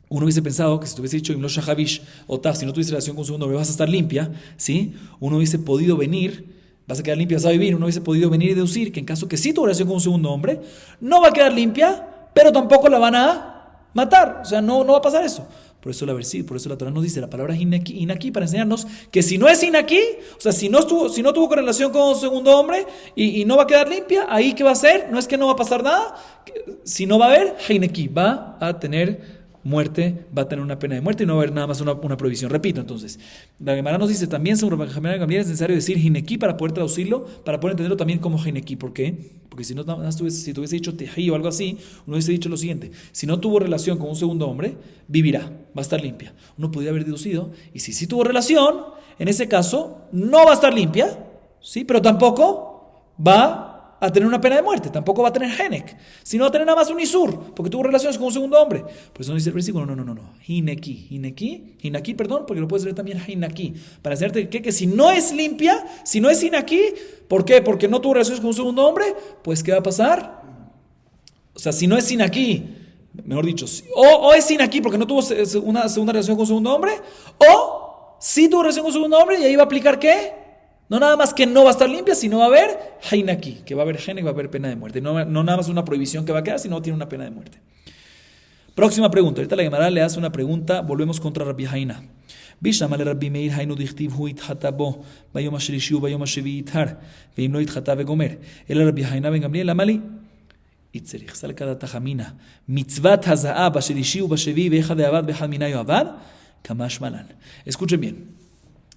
uno hubiese pensado que si te hubiese dicho Imlo Shahavish o Taf, si no tuviste relación con un segundo hombre vas a estar limpia, ¿sí? Uno hubiese podido venir, vas a quedar limpia, vas a vivir, uno hubiese podido venir y deducir que en caso que sí tuvo relación con un segundo hombre, no va a quedar limpia, pero tampoco la van a matar. O sea, no va a pasar eso. Por eso la Torah nos dice la palabra hinaki para enseñarnos que si no es hinaki, o sea, si no tuvo correlación con un segundo hombre y no va a quedar limpia, ahí ¿qué va a hacer? No es que no va a pasar nada, sino va a haber hinaki, va a tener muerte, va a tener una pena de muerte y no va a haber nada más una prohibición. Repito, entonces, la Gemara nos dice también, según Rabbi Hanina ben Gamliel, es necesario decir hineki para poder traducirlo, para poder entenderlo también como hineki. ¿Por qué? Porque si te hubiese dicho tejí o algo así, uno hubiese dicho lo siguiente: si no tuvo relación con un segundo hombre, vivirá, va a estar limpia. Uno podría haber deducido, y si sí tuvo relación, en ese caso, no va a estar limpia, ¿sí? Pero tampoco va a tener una pena de muerte, tampoco va a tener henek, sino va a tener nada más un isur, porque tuvo relaciones con un segundo hombre. Por eso no dice el versículo, no, hinaki, perdón, porque lo puedes leer también hinaki, para enseñarte que si no es limpia, si no es hinaki, ¿por qué? Porque no tuvo relaciones con un segundo hombre, pues ¿qué va a pasar? O sea, si no es hinaki, mejor dicho, o es hinaki porque no tuvo una segunda relación con un segundo hombre, o sí tuvo relación con un segundo hombre y ahí va a aplicar ¿qué? No nada más que no va a estar limpia, sino va a haber hinaki, que va a haber henek, va a haber pena de muerte. No nada más una prohibición que va a quedar, sino tiene una pena de muerte. Próxima pregunta. Ahorita la Gemara le hace una pregunta. Volvemos contra Rabbi Hanina. Bishamale Rabbi Meir hainu dichtiv hu ithatabo bayom ashlishi bayom hashevi ithar veim lo ithata vegomer. El Rabbi Hanina ben Gamliel amali itzerich sal kada tachamina mitzvat hazaab ashlishi bashevi veja de abad veja minayo abad kamash malan. Escuchen bien.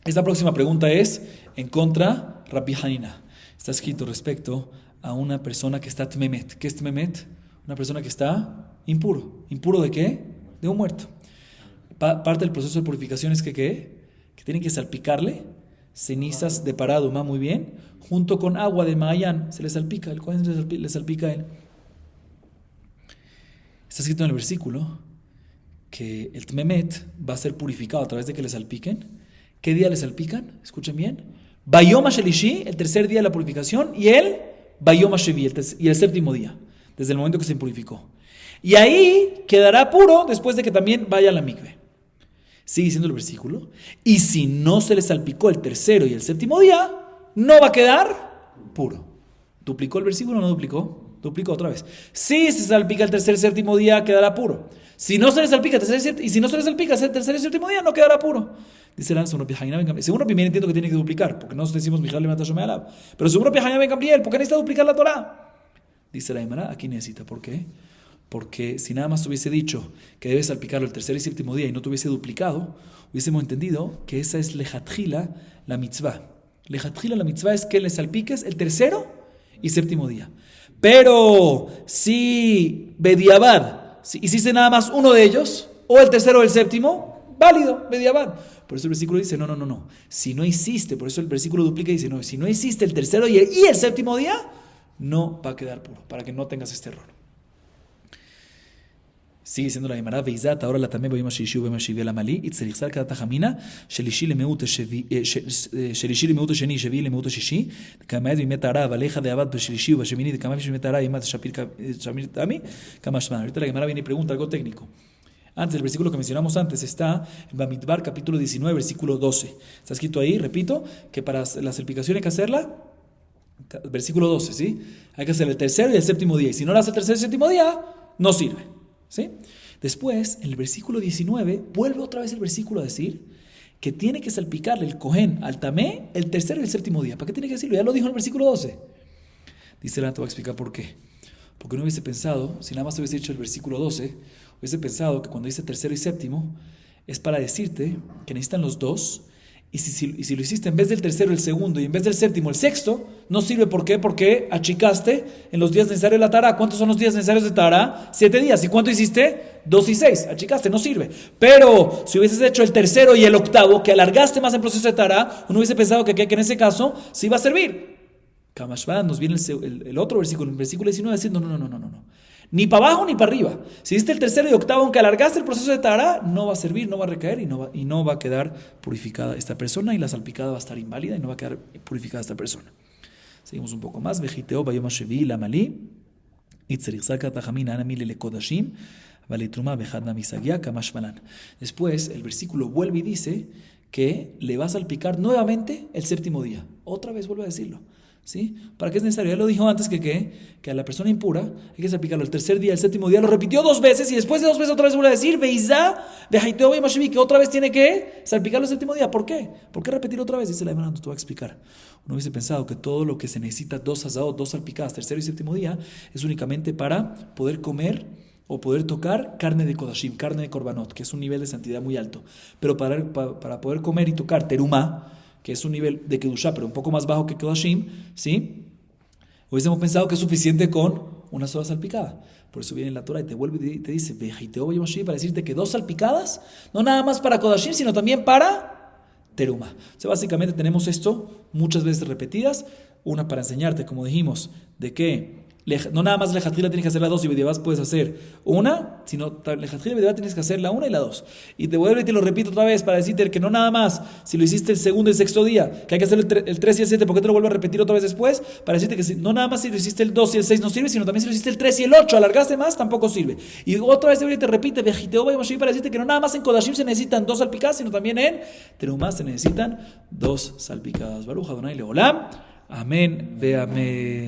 Esta próxima pregunta es en contra Rabbi Hanina. Está escrito respecto a una persona que está tmemet. ¿Qué es tmemet? Una persona que está impuro. ¿Impuro de qué? De un muerto. Parte del proceso de purificación es que tienen que salpicarle, cenizas de paraduma, muy bien, junto con agua de Maayán, se le salpica, el Cohen le salpica a él. Está escrito en el versículo que el Tmemet va a ser purificado a través de que le salpiquen. ¿Qué día le salpican? Escuchen bien. Bayom HaShelishi, el tercer día de la purificación, y el Bayom HaShevi, y el séptimo día, desde el momento que se purificó. Y ahí quedará puro después de que también vaya a la mikve. Sigue diciendo el versículo. Y si no se le salpicó el tercero y el séptimo día, no va a quedar puro. ¿Duplicó el versículo o no duplicó? Duplicó otra vez. Si se salpica el tercer y séptimo día, quedará puro. Si no se le salpica el tercer y si no se le salpica el tercer y séptimo día, no quedará puro. Dice el según Rabbi Meir entiendo que tiene que duplicar, porque no decimos Mijal le mata Shomealab. Pero según Rabbi Hanina ben Gamliel, ¿por qué necesita duplicar la Torah? Dice la Gemara, aquí necesita. ¿Por qué? Porque si nada más hubiese dicho que debe salpicarlo el tercer y séptimo día y no tuviese duplicado, hubiésemos entendido que esa es lejatjila la mitzvah. Lejatjila la mitzvah es que le salpiques el tercero y séptimo día. Pero si bediabad, si hiciste nada más uno de ellos, o el tercero o el séptimo, válido, bediabad. Por eso el versículo dice, no. Si no hiciste, por eso el versículo duplica y dice, no, si no hiciste el tercero y el séptimo día, no va a quedar puro, para que no tengas este error. Sigue siendo la Gemara, Veizat, ahora la también vemos Shelishi vemos Shevi la Mali, y Tzerichsal cada tajamina, Shelishi le meute Sheni, Shevi le meute Shishi, Kamaed Vimetara, Valeja de Abad, Shelishi, Vashemini, de Kamaed Vimetara, y Mat Shapir Tami, Kamashman. Ahorita la Gemara viene y pregunta algo técnico. Antes, el versículo que mencionamos antes está en Bamidbar, capítulo 19, versículo 12. Está escrito ahí, repito, que para la salpicación hay que hacerla, versículo 12, ¿sí? Hay que hacer el tercero y el séptimo día. Y si no lo hace el tercer y el séptimo día, no sirve. ¿Sí? Después, en el versículo 19, vuelve otra vez el versículo a decir que tiene que salpicarle el Cohen al Tamé el tercer y el séptimo día. ¿Para qué tiene que decirlo? Ya lo dijo en el versículo 12. Dice la, te voy a explicar por qué. Porque no hubiese pensado, si nada más hubiese dicho el versículo 12, hubiese pensado que cuando dice tercero y séptimo es para decirte que necesitan los dos. Y si lo hiciste en vez del tercero el segundo y en vez del séptimo el sexto, no sirve. ¿Por qué? Porque achicaste en los días necesarios de la Tará. ¿Cuántos son los días necesarios de Tará? 7 días. ¿Y cuánto hiciste? 2 y 6. Achicaste, no sirve. Pero si hubieses hecho el tercero y el octavo, que alargaste más el proceso de Tará, uno hubiese pensado que en ese caso sí iba a servir. Kamashvan, nos viene el otro versículo, el versículo 19, diciendo no. Ni para abajo ni para arriba. Si hiciste el tercero y octavo, aunque alargaste el proceso de Tará, no va a servir, no va a recaer y no va a quedar purificada esta persona, y la salpicada va a estar inválida y no va a quedar purificada esta persona. Seguimos un poco más. Vejiteo bayom hashevi la mali itzerichsaka tajamina anami le kodashim valitruma bejadna misagia kamash malan. Después el versículo vuelve y dice que le va a salpicar nuevamente el séptimo día. Otra vez vuelve a decirlo. ¿Sí? ¿Para qué es necesario? Ya lo dijo antes que a la persona impura hay que salpicarlo el tercer día, el séptimo día, lo repitió 2 veces y después de 2 veces otra vez vuelve a decir Veizá de Haiteo y Mashivi, que otra vez tiene que salpicarlo el séptimo día. ¿Por qué? ¿Por qué repetir otra vez? Dice la hermana, te voy a explicar. Uno hubiese pensado que todo lo que se necesita 2 asados, 2 salpicadas, tercero y séptimo día, es únicamente para poder comer o poder tocar carne de Kodashim, carne de Korbanot, que es un nivel de santidad muy alto. Pero para poder comer y tocar terumá, que es un nivel de Kedushá, pero un poco más bajo que Kodashim, ¿sí? Hubiésemos pensado que es suficiente con una sola salpicada. Por eso viene la Torah y te vuelve y te dice, para decirte que 2 salpicadas, no nada más para Kodashim, sino también para Teruma. O sea, básicamente tenemos esto muchas veces repetidas, una para enseñarte, como dijimos, de que no nada más lejatjila tienes que hacer la 2 y bediabás puedes hacer una, sino lejatjila y bediabás tienes que hacer la 1 y la 2. Y te vuelvo y te lo repito otra vez para decirte que no nada más si lo hiciste el segundo y el sexto día, que hay que hacer el 3 y el 7, ¿por qué te lo vuelvo a repetir otra vez después? Para decirte que no nada más si lo hiciste el 2 y el 6 no sirve, sino también si lo hiciste el 3 y el 8, alargaste más, tampoco sirve. Y otra vez te repite, para decirte que no nada más en Kodashim se necesitan 2 salpicadas, sino también en Terumá se necesitan 2 salpicadas. Baruch Adonai Leolam. Amén ve amén.